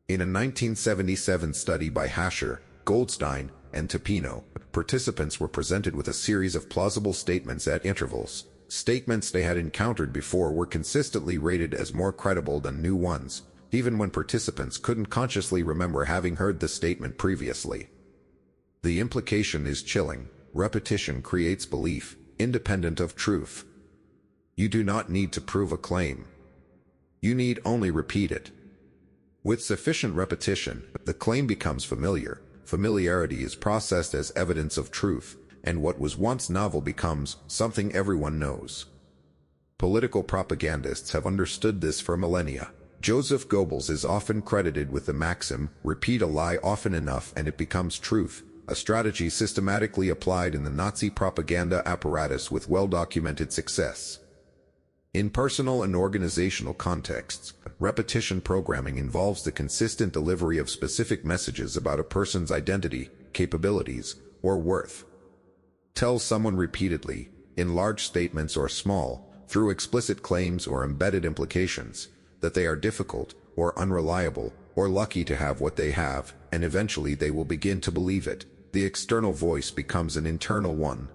In a 1977 study by Hasher, Goldstein, and Topino, participants were presented with a series of plausible statements at intervals. Statements they had encountered before were consistently rated as more credible than new ones, even when participants couldn't consciously remember having heard the statement previously. The implication is chilling. Repetition creates belief, independent of truth. You do not need to prove a claim. You need only repeat it. With sufficient repetition, the claim becomes familiar. Familiarity is processed as evidence of truth, and what was once novel becomes something everyone knows. Political propagandists have understood this for millennia. Joseph Goebbels is often credited with the maxim, repeat a lie often enough and it becomes truth, a strategy systematically applied in the Nazi propaganda apparatus with well-documented success. In personal and organizational contexts, repetition programming involves the consistent delivery of specific messages about a person's identity, capabilities, or worth. Tell someone repeatedly, in large statements or small, through explicit claims or embedded implications, that they are difficult, or unreliable, or lucky to have what they have, and eventually they will begin to believe it. The external voice becomes an internal one.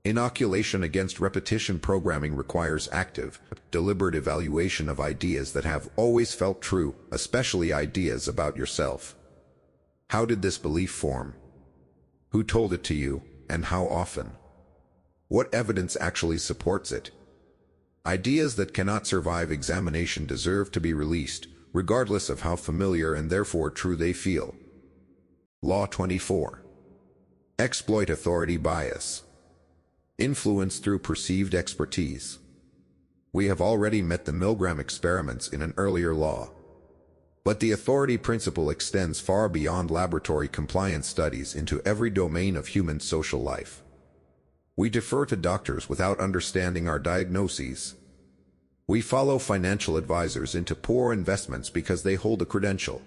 Inoculation against repetition programming requires active, deliberate evaluation of ideas that have always felt true, especially ideas about yourself. How did this belief form? Who told it to you, and how often? What evidence actually supports it? Ideas that cannot survive examination deserve to be released, regardless of how familiar and therefore true they feel. Law 24. Exploit authority bias. Influence through perceived expertise. We have already met the Milgram experiments in an earlier law. But the authority principle extends far beyond laboratory compliance studies into every domain of human social life. We defer to doctors without understanding our diagnoses. We follow financial advisors into poor investments because they hold a credential.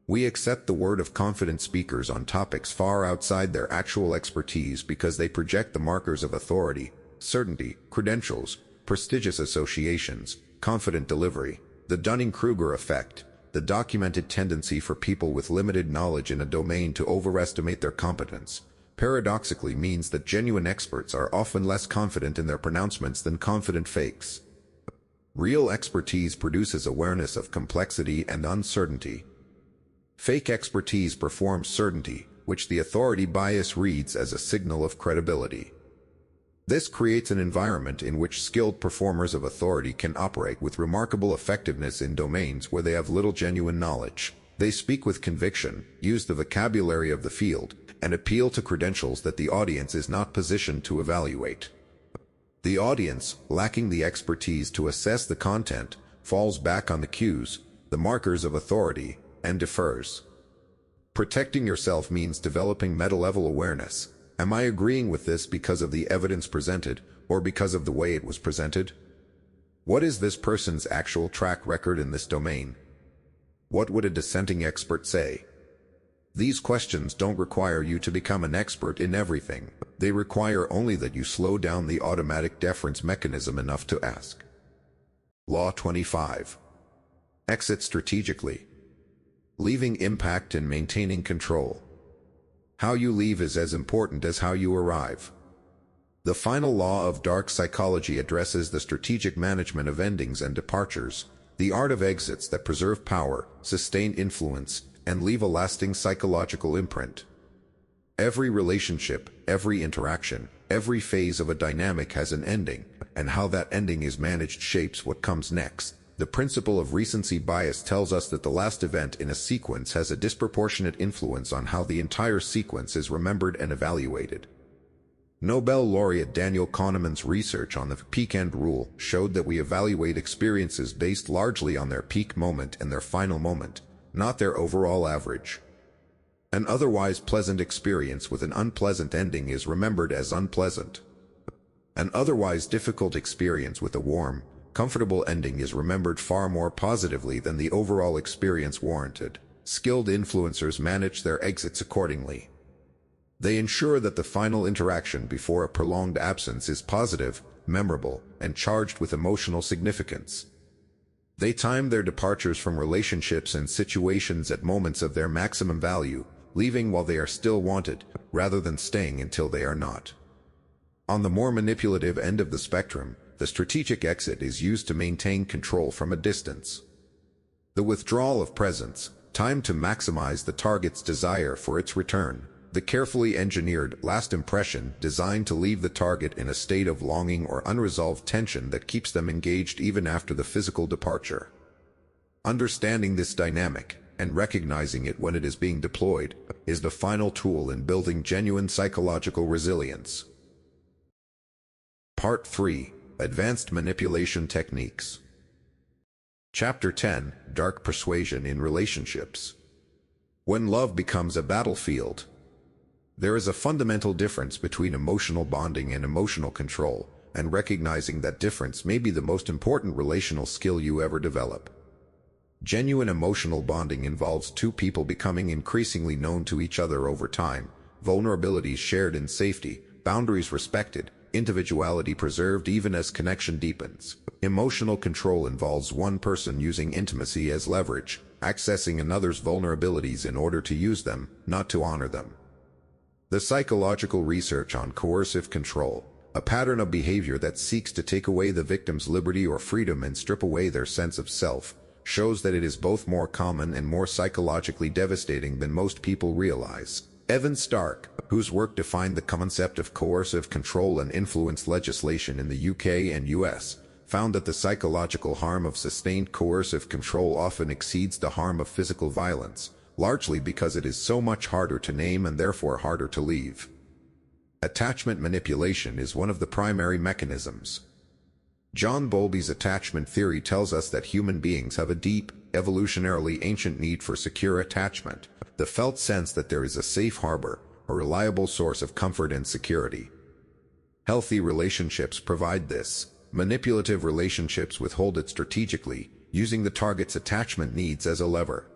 We accept the word of confident speakers on topics far outside their actual expertise because they project the markers of authority, certainty, credentials, prestigious associations, confident delivery, the Dunning-Kruger effect, the documented tendency for people with limited knowledge in a domain to overestimate their competence, paradoxically means that genuine experts are often less confident in their pronouncements than confident fakes. Real expertise produces awareness of complexity and uncertainty. Fake expertise performs certainty, which the authority bias reads as a signal of credibility. This creates an environment in which skilled performers of authority can operate with remarkable effectiveness in domains where they have little genuine knowledge. They speak with conviction, use the vocabulary of the field, and appeal to credentials that the audience is not positioned to evaluate. The audience, lacking the expertise to assess the content, falls back on the cues, the markers of authority, and defers. Protecting yourself means developing meta-level awareness. Am I agreeing with this because of the evidence presented, or because of the way it was presented? What is this person's actual track record in this domain? What would a dissenting expert say? These questions don't require you to become an expert in everything. They require only that you slow down the automatic deference mechanism enough to ask. Law 25. Exit strategically. Leaving impact and maintaining control. How you leave is as important as how you arrive. The final law of dark psychology addresses the strategic management of endings and departures, the art of exits that preserve power, sustain influence, and leave a lasting psychological imprint. Every relationship, every interaction, every phase of a dynamic has an ending, and how that ending is managed shapes what comes next. The principle of recency bias tells us that the last event in a sequence has a disproportionate influence on how the entire sequence is remembered and evaluated. Nobel laureate Daniel Kahneman's research on the peak end rule showed that we evaluate experiences based largely on their peak moment and their final moment, not their overall average. An otherwise pleasant experience with an unpleasant ending is remembered as unpleasant. An otherwise difficult experience with a warm, comfortable ending is remembered far more positively than the overall experience warranted. Skilled influencers manage their exits accordingly. They ensure that the final interaction before a prolonged absence is positive, memorable, and charged with emotional significance. They time their departures from relationships and situations at moments of their maximum value, leaving while they are still wanted, rather than staying until they are not. On the more manipulative end of the spectrum, the strategic exit is used to maintain control from a distance. The withdrawal of presence, timed to maximize the target's desire for its return. The carefully engineered last impression designed to leave the target in a state of longing or unresolved tension that keeps them engaged even after the physical departure. Understanding this dynamic, and recognizing it when it is being deployed, is the final tool in building genuine psychological resilience. Part 3. Advanced Manipulation Techniques. Chapter 10. Dark Persuasion in Relationships. When love becomes a battlefield. There is a fundamental difference between emotional bonding and emotional control, and recognizing that difference may be the most important relational skill you ever develop. Genuine emotional bonding involves two people becoming increasingly known to each other over time, vulnerabilities shared in safety, boundaries respected, individuality preserved even as connection deepens. Emotional control involves one person using intimacy as leverage, accessing another's vulnerabilities in order to use them, not to honor them. The psychological research on coercive control, a pattern of behavior that seeks to take away the victim's liberty or freedom and strip away their sense of self, shows that it is both more common and more psychologically devastating than most people realize. Evan Stark, whose work defined the concept of coercive control and influenced legislation in the UK and US, found that the psychological harm of sustained coercive control often exceeds the harm of physical violence, largely because it is so much harder to name and therefore harder to leave. Attachment manipulation is one of the primary mechanisms. John Bowlby's attachment theory tells us that human beings have a deep, evolutionarily ancient need for secure attachment, the felt sense that there is a safe harbor, a reliable source of comfort and security. Healthy relationships provide this. Manipulative relationships withhold it strategically, using the target's attachment needs as a lever.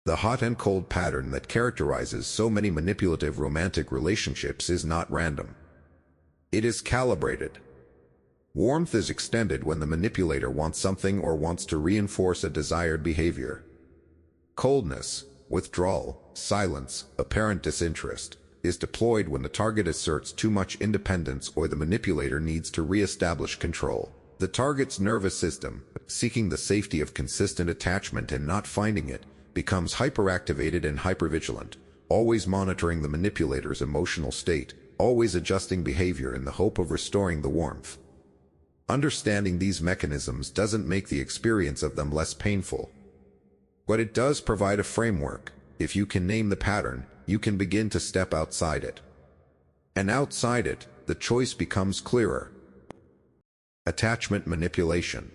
The hot and cold pattern that characterizes so many manipulative romantic relationships is not random. It is calibrated. Warmth is extended when the manipulator wants something or wants to reinforce a desired behavior. Coldness, withdrawal, silence, apparent disinterest, is deployed when the target asserts too much independence or the manipulator needs to re-establish control. The target's nervous system, seeking the safety of consistent attachment and not finding it, becomes hyperactivated and hypervigilant, always monitoring the manipulator's emotional state, always adjusting behavior in the hope of restoring the warmth. Understanding these mechanisms doesn't make the experience of them less painful, but it does provide a framework. If you can name the pattern, you can begin to step outside it. And outside it, the choice becomes clearer. Attachment manipulation.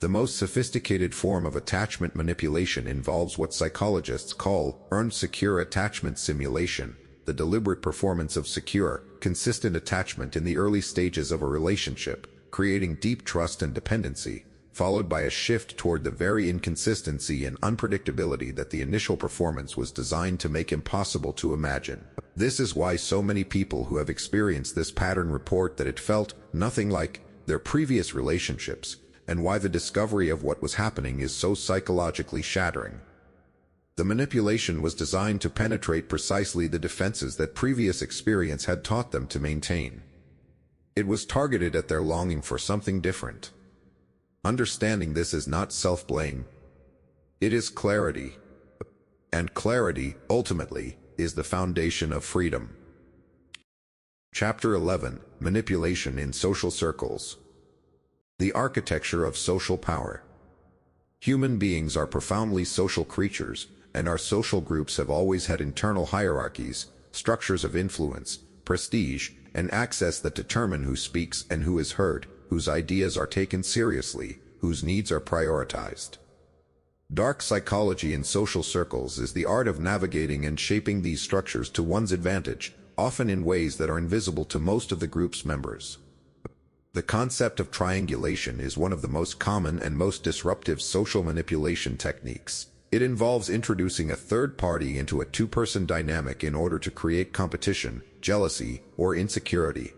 The most sophisticated form of attachment manipulation involves what psychologists call earned secure attachment simulation, the deliberate performance of secure, consistent attachment in the early stages of a relationship, creating deep trust and dependency, followed by a shift toward the very inconsistency and unpredictability that the initial performance was designed to make impossible to imagine. This is why so many people who have experienced this pattern report that it felt nothing like their previous relationships, and why the discovery of what was happening is so psychologically shattering. The manipulation was designed to penetrate precisely the defenses that previous experience had taught them to maintain. It was targeted at their longing for something different. Understanding this is not self-blame. It is clarity. And clarity, ultimately, is the foundation of freedom. Chapter 11. Manipulation in Social Circles. The architecture of social power. Human beings are profoundly social creatures, and our social groups have always had internal hierarchies, structures of influence, prestige, and access that determine who speaks and who is heard, whose ideas are taken seriously, whose needs are prioritized. Dark psychology in social circles is the art of navigating and shaping these structures to one's advantage, often in ways that are invisible to most of the group's members. The concept of triangulation is one of the most common and most disruptive social manipulation techniques. It involves introducing a third party into a two-person dynamic in order to create competition, jealousy, or insecurity.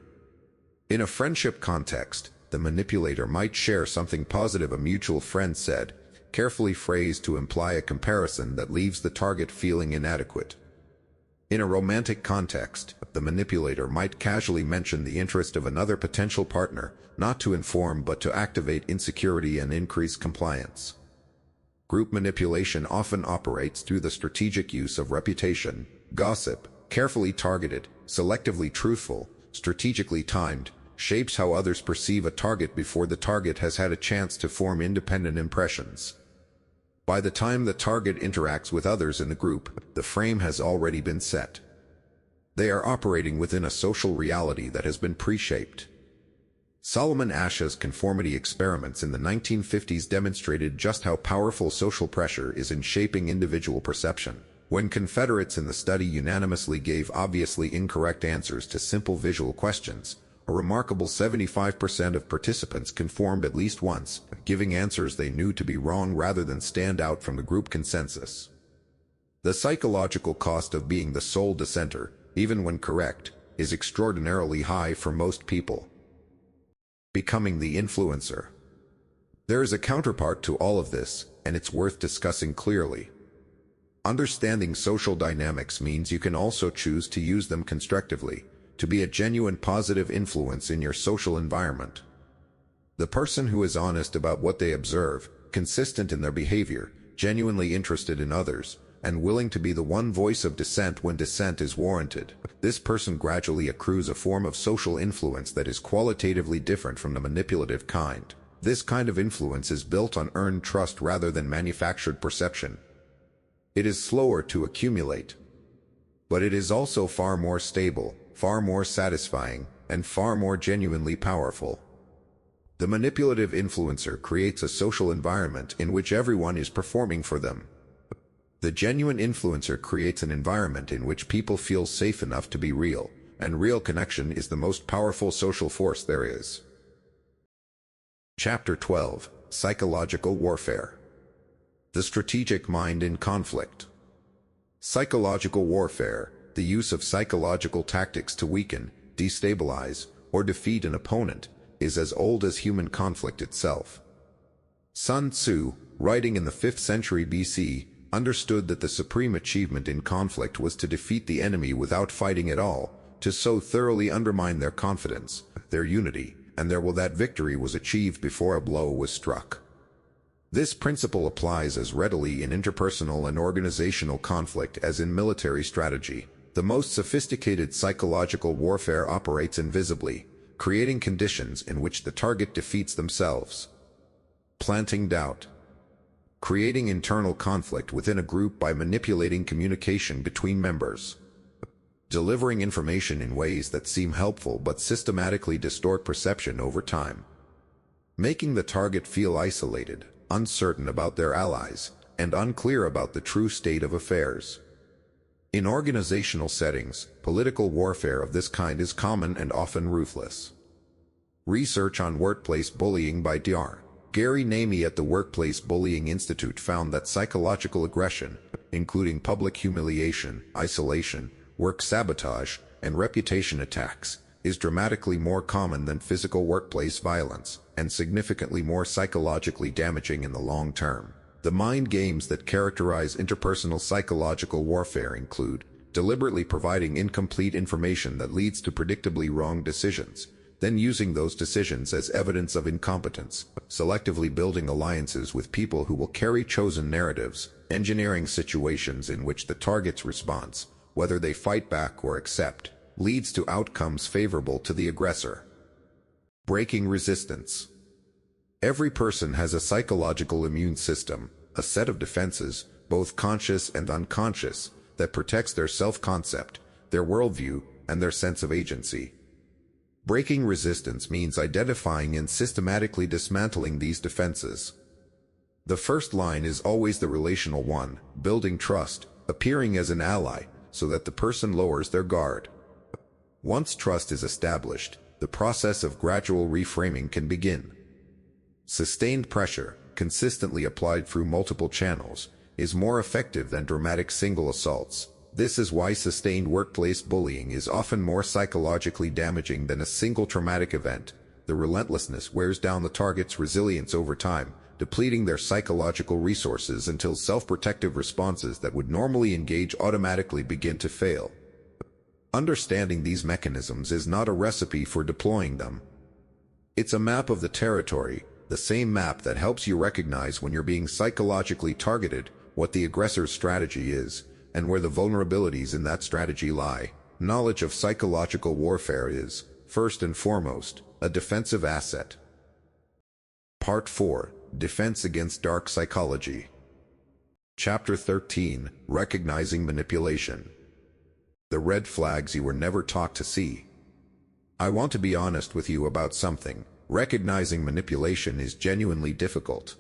In a friendship context, the manipulator might share something positive a mutual friend said, carefully phrased to imply a comparison that leaves the target feeling inadequate. In a romantic context, the manipulator might casually mention the interest of another potential partner, not to inform but to activate insecurity and increase compliance. Group manipulation often operates through the strategic use of reputation, gossip, carefully targeted, selectively truthful, strategically timed, shapes how others perceive a target before the target has had a chance to form independent impressions. By the time the target interacts with others in the group, the frame has already been set. They are operating within a social reality that has been pre-shaped. Solomon Asch's conformity experiments in the 1950s demonstrated just how powerful social pressure is in shaping individual perception. When Confederates in the study unanimously gave obviously incorrect answers to simple visual questions, a remarkable 75% of participants conformed at least once, giving answers they knew to be wrong rather than stand out from the group consensus. The psychological cost of being the sole dissenter, even when correct, is extraordinarily high for most people. Becoming the influencer. There is a counterpart to all of this, and it's worth discussing clearly. Understanding social dynamics means you can also choose to use them constructively, to be a genuine positive influence in your social environment. The person who is honest about what they observe, consistent in their behavior, genuinely interested in others, and willing to be the one voice of dissent when dissent is warranted. This person gradually accrues a form of social influence that is qualitatively different from the manipulative kind. This kind of influence is built on earned trust rather than manufactured perception. It is slower to accumulate, but it is also far more stable, far more satisfying, and far more genuinely powerful. The manipulative influencer creates a social environment in which everyone is performing for them. The genuine influencer creates an environment in which people feel safe enough to be real, and real connection is the most powerful social force there is. Chapter 12. Psychological Warfare. The strategic mind in conflict. Psychological warfare, the use of psychological tactics to weaken, destabilize, or defeat an opponent, is as old as human conflict itself. Sun Tzu, writing in the 5th century BC, understood that the supreme achievement in conflict was to defeat the enemy without fighting at all, to so thoroughly undermine their confidence, their unity, and that victory was achieved before a blow was struck. This principle applies as readily in interpersonal and organizational conflict as in military strategy. The most sophisticated psychological warfare operates invisibly, creating conditions in which the target defeats themselves. Planting doubt. Creating internal conflict within a group by manipulating communication between members. Delivering information in ways that seem helpful but systematically distort perception over time. Making the target feel isolated, uncertain about their allies, and unclear about the true state of affairs. In organizational settings, political warfare of this kind is common and often ruthless. Research on workplace bullying by Dr. Gary Namey at the Workplace Bullying Institute found that psychological aggression, including public humiliation, isolation, work sabotage, and reputation attacks, is dramatically more common than physical workplace violence, and significantly more psychologically damaging in the long term. The mind games that characterize interpersonal psychological warfare include deliberately providing incomplete information that leads to predictably wrong decisions, then using those decisions as evidence of incompetence, selectively building alliances with people who will carry chosen narratives, engineering situations in which the target's response, whether they fight back or accept, leads to outcomes favorable to the aggressor. Breaking resistance. Every person has a psychological immune system, a set of defenses, both conscious and unconscious, that protects their self-concept, their worldview, and their sense of agency. Breaking resistance means identifying and systematically dismantling these defenses. The first line is always the relational one, building trust, appearing as an ally, so that the person lowers their guard. Once trust is established, the process of gradual reframing can begin. Sustained pressure, consistently applied through multiple channels, is more effective than dramatic single assaults. This is why sustained workplace bullying is often more psychologically damaging than a single traumatic event. The relentlessness wears down the target's resilience over time, depleting their psychological resources until self-protective responses that would normally engage automatically begin to fail. Understanding these mechanisms is not a recipe for deploying them. It's a map of the territory, the same map that helps you recognize when you're being psychologically targeted, what the aggressor's strategy is, and where the vulnerabilities in that strategy lie. Knowledge of psychological warfare is, first and foremost, a defensive asset. Part 4. Defense against Dark Psychology. Chapter 13. Recognizing Manipulation. The red flags you were never taught to see. I want to be honest with you about something. Recognizing manipulation is genuinely difficult.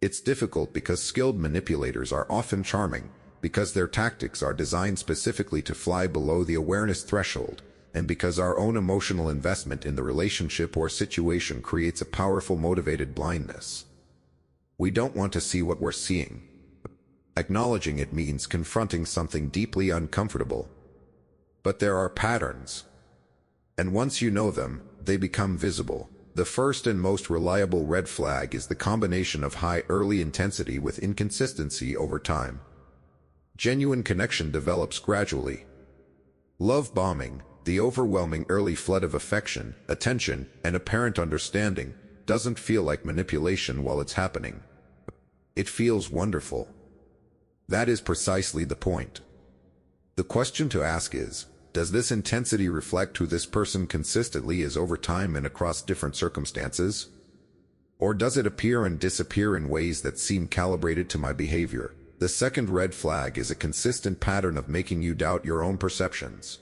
It's difficult because skilled manipulators are often charming, because their tactics are designed specifically to fly below the awareness threshold, and because our own emotional investment in the relationship or situation creates a powerful motivated blindness. We don't want to see what we're seeing. Acknowledging it means confronting something deeply uncomfortable. But there are patterns. And once you know them, they become visible. The first and most reliable red flag is the combination of high early intensity with inconsistency over time. Genuine connection develops gradually. Love bombing, the overwhelming early flood of affection, attention, and apparent understanding, doesn't feel like manipulation while it's happening. It feels wonderful. That is precisely the point. The question to ask is, does this intensity reflect who this person consistently is over time and across different circumstances? Or does it appear and disappear in ways that seem calibrated to my behavior? The second red flag is a consistent pattern of making you doubt your own perceptions.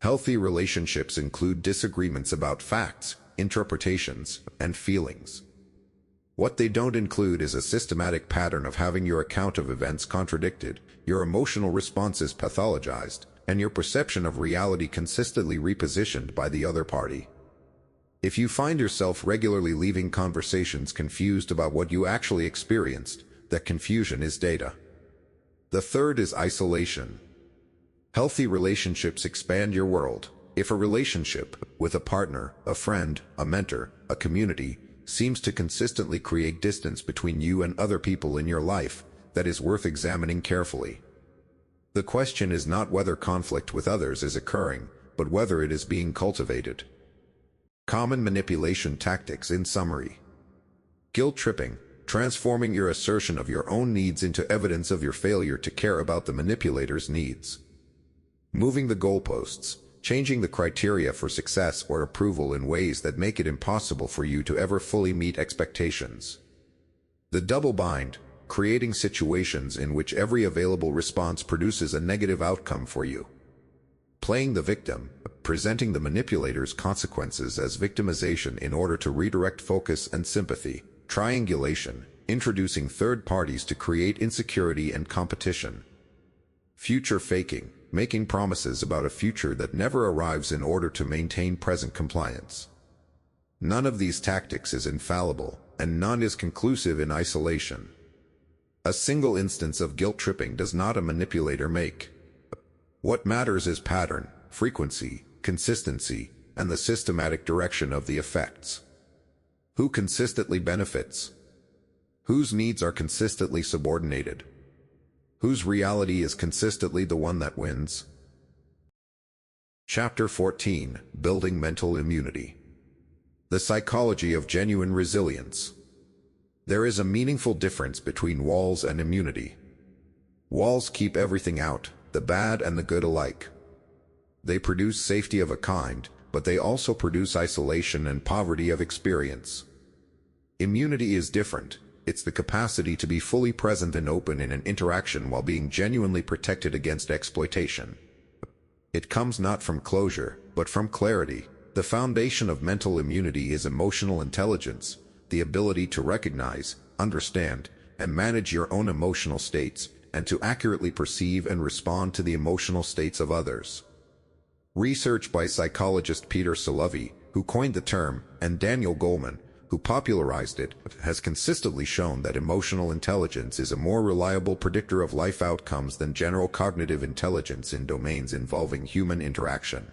Healthy relationships include disagreements about facts, interpretations, and feelings. What they don't include is a systematic pattern of having your account of events contradicted, your emotional responses pathologized, and your perception of reality consistently repositioned by the other party. If you find yourself regularly leaving conversations confused about what you actually experienced, that confusion is data. The third is isolation. Healthy relationships expand your world. If a relationship, with a partner, a friend, a mentor, a community, seems to consistently create distance between you and other people in your life, that is worth examining carefully. The question is not whether conflict with others is occurring, but whether it is being cultivated. Common manipulation tactics in summary. Guilt tripping, transforming your assertion of your own needs into evidence of your failure to care about the manipulator's needs. Moving the goalposts, changing the criteria for success or approval in ways that make it impossible for you to ever fully meet expectations. The double bind, creating situations in which every available response produces a negative outcome for you. Playing the victim, presenting the manipulator's consequences as victimization in order to redirect focus and sympathy. Triangulation, introducing third parties to create insecurity and competition. Future faking, making promises about a future that never arrives in order to maintain present compliance. None of these tactics is infallible, and none is conclusive in isolation. A single instance of guilt tripping does not a manipulator make. What matters is pattern, frequency, consistency, and the systematic direction of the effects. Who consistently benefits? Whose needs are consistently subordinated? Whose reality is consistently the one that wins? Chapter 14: Building Mental Immunity. The Psychology of Genuine Resilience. There is a meaningful difference between walls and immunity. Walls keep everything out, the bad and the good alike. They produce safety of a kind, but they also produce isolation and poverty of experience. Immunity is different. It's the capacity to be fully present and open in an interaction while being genuinely protected against exploitation. It comes not from closure, but from clarity. The foundation of mental immunity is emotional intelligence, the ability to recognize, understand, and manage your own emotional states, and to accurately perceive and respond to the emotional states of others. Research by psychologist Peter Salovey, who coined the term, and Daniel Goleman, who popularized it, has consistently shown that emotional intelligence is a more reliable predictor of life outcomes than general cognitive intelligence in domains involving human interaction.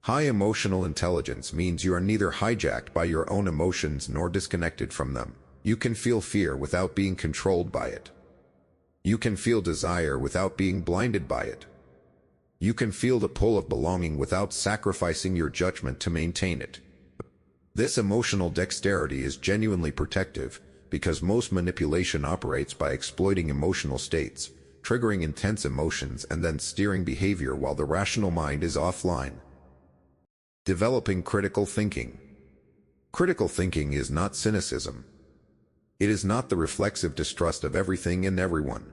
High emotional intelligence means you are neither hijacked by your own emotions nor disconnected from them. You can feel fear without being controlled by it. You can feel desire without being blinded by it. You can feel the pull of belonging without sacrificing your judgment to maintain it. This emotional dexterity is genuinely protective, because most manipulation operates by exploiting emotional states, triggering intense emotions and then steering behavior while the rational mind is offline. Developing critical thinking. Critical thinking is not cynicism. It is not the reflexive distrust of everything and everyone.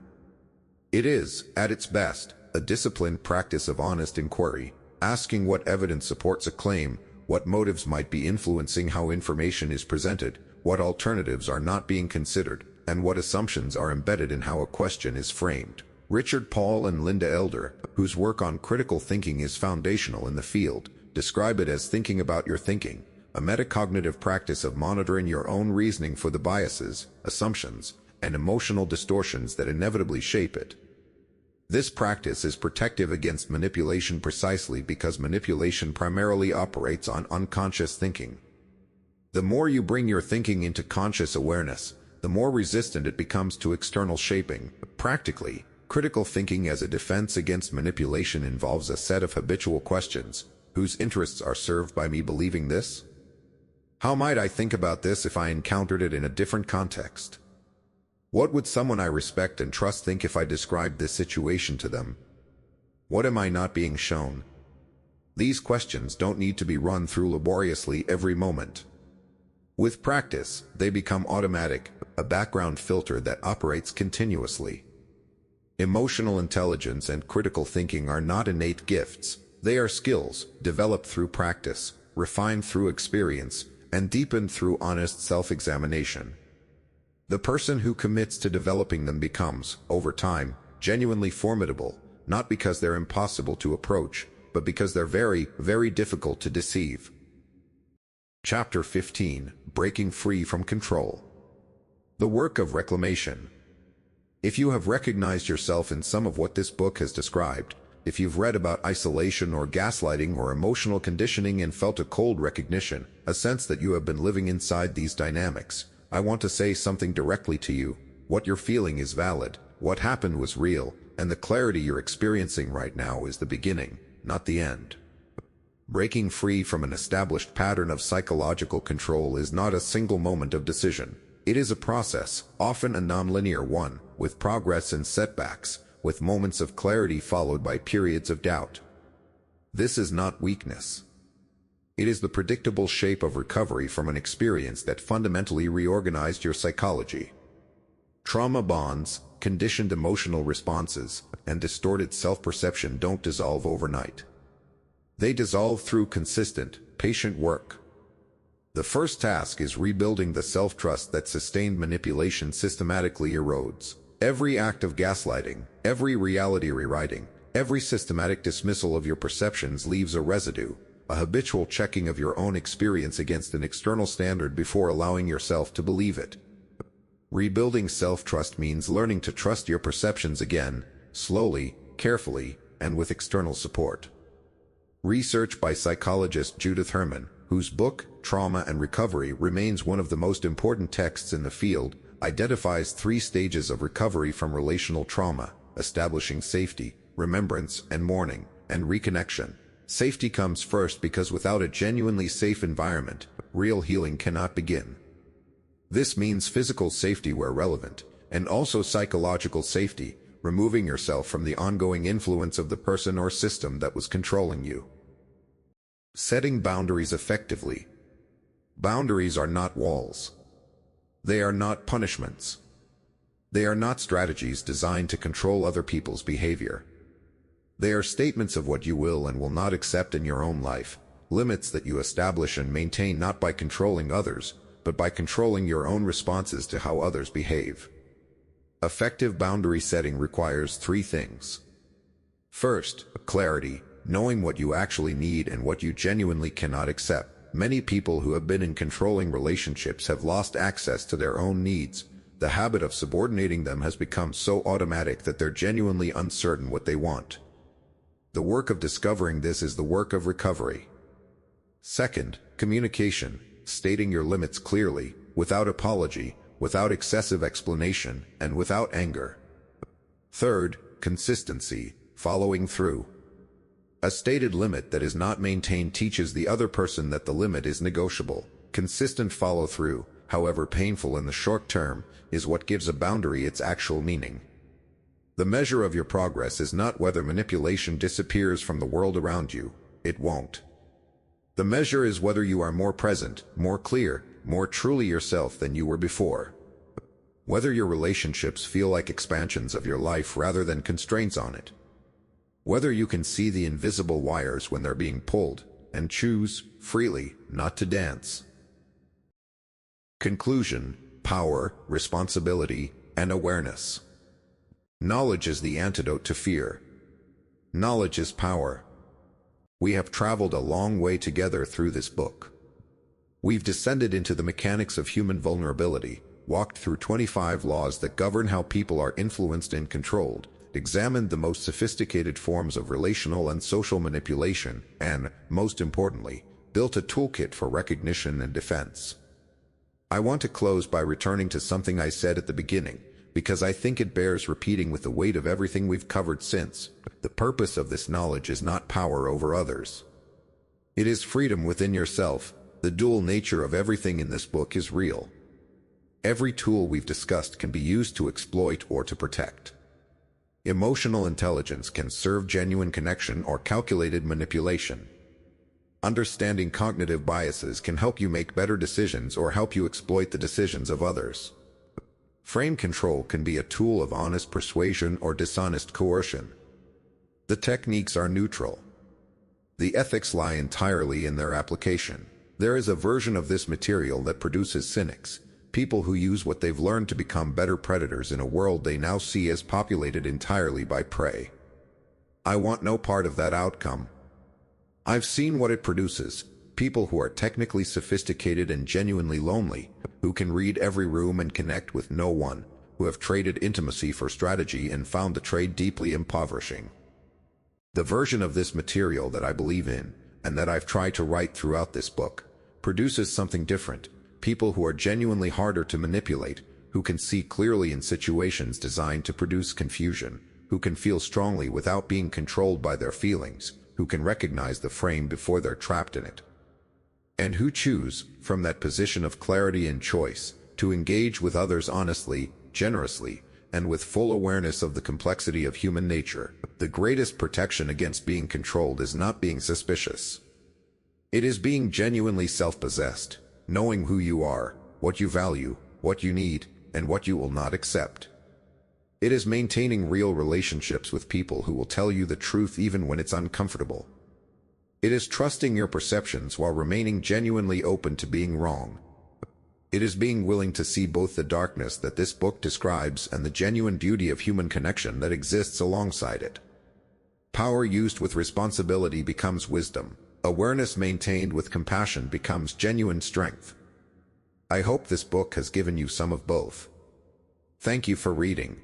It is, at its best, a disciplined practice of honest inquiry, asking what evidence supports a claim, what motives might be influencing how information is presented, what alternatives are not being considered, and what assumptions are embedded in how a question is framed. Richard Paul and Linda Elder, whose work on critical thinking is foundational in the field, describe it as thinking about your thinking, a metacognitive practice of monitoring your own reasoning for the biases, assumptions, and emotional distortions that inevitably shape it. This practice is protective against manipulation precisely because manipulation primarily operates on unconscious thinking. The more you bring your thinking into conscious awareness, the more resistant it becomes to external shaping. Practically, critical thinking as a defense against manipulation involves a set of habitual questions. Whose interests are served by me believing this? How might I think about this if I encountered it in a different context? What would someone I respect and trust think if I described this situation to them? What am I not being shown? These questions don't need to be run through laboriously every moment. With practice, they become automatic, a background filter that operates continuously. Emotional intelligence and critical thinking are not innate gifts. They are skills, developed through practice, refined through experience, and deepened through honest self-examination. The person who commits to developing them becomes, over time, genuinely formidable, not because they're impossible to approach, but because they're very, very difficult to deceive. Chapter 15: Breaking Free from Control. The Work of Reclamation. If you have recognized yourself in some of what this book has described, if you've read about isolation or gaslighting or emotional conditioning and felt a cold recognition, a sense that you have been living inside these dynamics, I want to say something directly to you. What you're feeling is valid, what happened was real, and the clarity you're experiencing right now is the beginning, not the end. Breaking free from an established pattern of psychological control is not a single moment of decision. It is a process, often a non-linear one, with progress and setbacks, with moments of clarity followed by periods of doubt. This is not weakness. It is the predictable shape of recovery from an experience that fundamentally reorganized your psychology. Trauma bonds, conditioned emotional responses, and distorted self-perception don't dissolve overnight. They dissolve through consistent, patient work. The first task is rebuilding the self-trust that sustained manipulation systematically erodes. Every act of gaslighting, every reality rewriting, every systematic dismissal of your perceptions leaves a residue, a habitual checking of your own experience against an external standard before allowing yourself to believe it. Rebuilding self-trust means learning to trust your perceptions again, slowly, carefully, and with external support. Research by psychologist Judith Herman, whose book, Trauma and Recovery, remains one of the most important texts in the field, identifies 3 stages of recovery from relational trauma: establishing safety, remembrance and mourning, and reconnection. Safety comes first because without a genuinely safe environment, real healing cannot begin. This means physical safety where relevant, and also psychological safety, removing yourself from the ongoing influence of the person or system that was controlling you. Setting boundaries effectively. Boundaries are not walls. They are not punishments. They are not strategies designed to control other people's behavior. They are statements of what you will and will not accept in your own life, limits that you establish and maintain not by controlling others, but by controlling your own responses to how others behave. Effective boundary setting requires 3 things. First, clarity, knowing what you actually need and what you genuinely cannot accept. Many people who have been in controlling relationships have lost access to their own needs. The habit of subordinating them has become so automatic that they're genuinely uncertain what they want. The work of discovering this is the work of recovery. Second, communication, stating your limits clearly, without apology, without excessive explanation, and without anger. Third, consistency, following through. A stated limit that is not maintained teaches the other person that the limit is negotiable. Consistent follow-through, however painful in the short term, is what gives a boundary its actual meaning. The measure of your progress is not whether manipulation disappears from the world around you. It won't. The measure is whether you are more present, more clear, more truly yourself than you were before. Whether your relationships feel like expansions of your life rather than constraints on it. Whether you can see the invisible wires when they're being pulled, and choose, freely, not to dance. Conclusion: power, responsibility, and awareness. Knowledge is the antidote to fear. Knowledge is power. We have traveled a long way together through this book. We've descended into the mechanics of human vulnerability, walked through 25 laws that govern how people are influenced and controlled, examined the most sophisticated forms of relational and social manipulation, and, most importantly, built a toolkit for recognition and defense. I want to close by returning to something I said at the beginning, because I think it bears repeating with the weight of everything we've covered since. The purpose of this knowledge is not power over others. It is freedom within yourself. The dual nature of everything in this book is real. Every tool we've discussed can be used to exploit or to protect. Emotional intelligence can serve genuine connection or calculated manipulation. Understanding cognitive biases can help you make better decisions or help you exploit the decisions of others. Frame control can be a tool of honest persuasion or dishonest coercion. The techniques are neutral. The ethics lie entirely in their application. There is a version of this material that produces cynics, people who use what they've learned to become better predators in a world they now see as populated entirely by prey. I want no part of that outcome. I've seen what it produces: people who are technically sophisticated and genuinely lonely, who can read every room and connect with no one, who have traded intimacy for strategy and found the trade deeply impoverishing. The version of this material that I believe in, and that I've tried to write throughout this book, produces something different: people who are genuinely harder to manipulate, who can see clearly in situations designed to produce confusion, who can feel strongly without being controlled by their feelings, who can recognize the frame before they're trapped in it, and who choose, from that position of clarity and choice, to engage with others honestly, generously, and with full awareness of the complexity of human nature. The greatest protection against being controlled is not being suspicious. It is being genuinely self-possessed, knowing who you are, what you value, what you need, and what you will not accept. It is maintaining real relationships with people who will tell you the truth even when it's uncomfortable. It is trusting your perceptions while remaining genuinely open to being wrong. It is being willing to see both the darkness that this book describes and the genuine beauty of human connection that exists alongside it. Power used with responsibility becomes wisdom. Awareness maintained with compassion becomes genuine strength. I hope this book has given you some of both. Thank you for reading.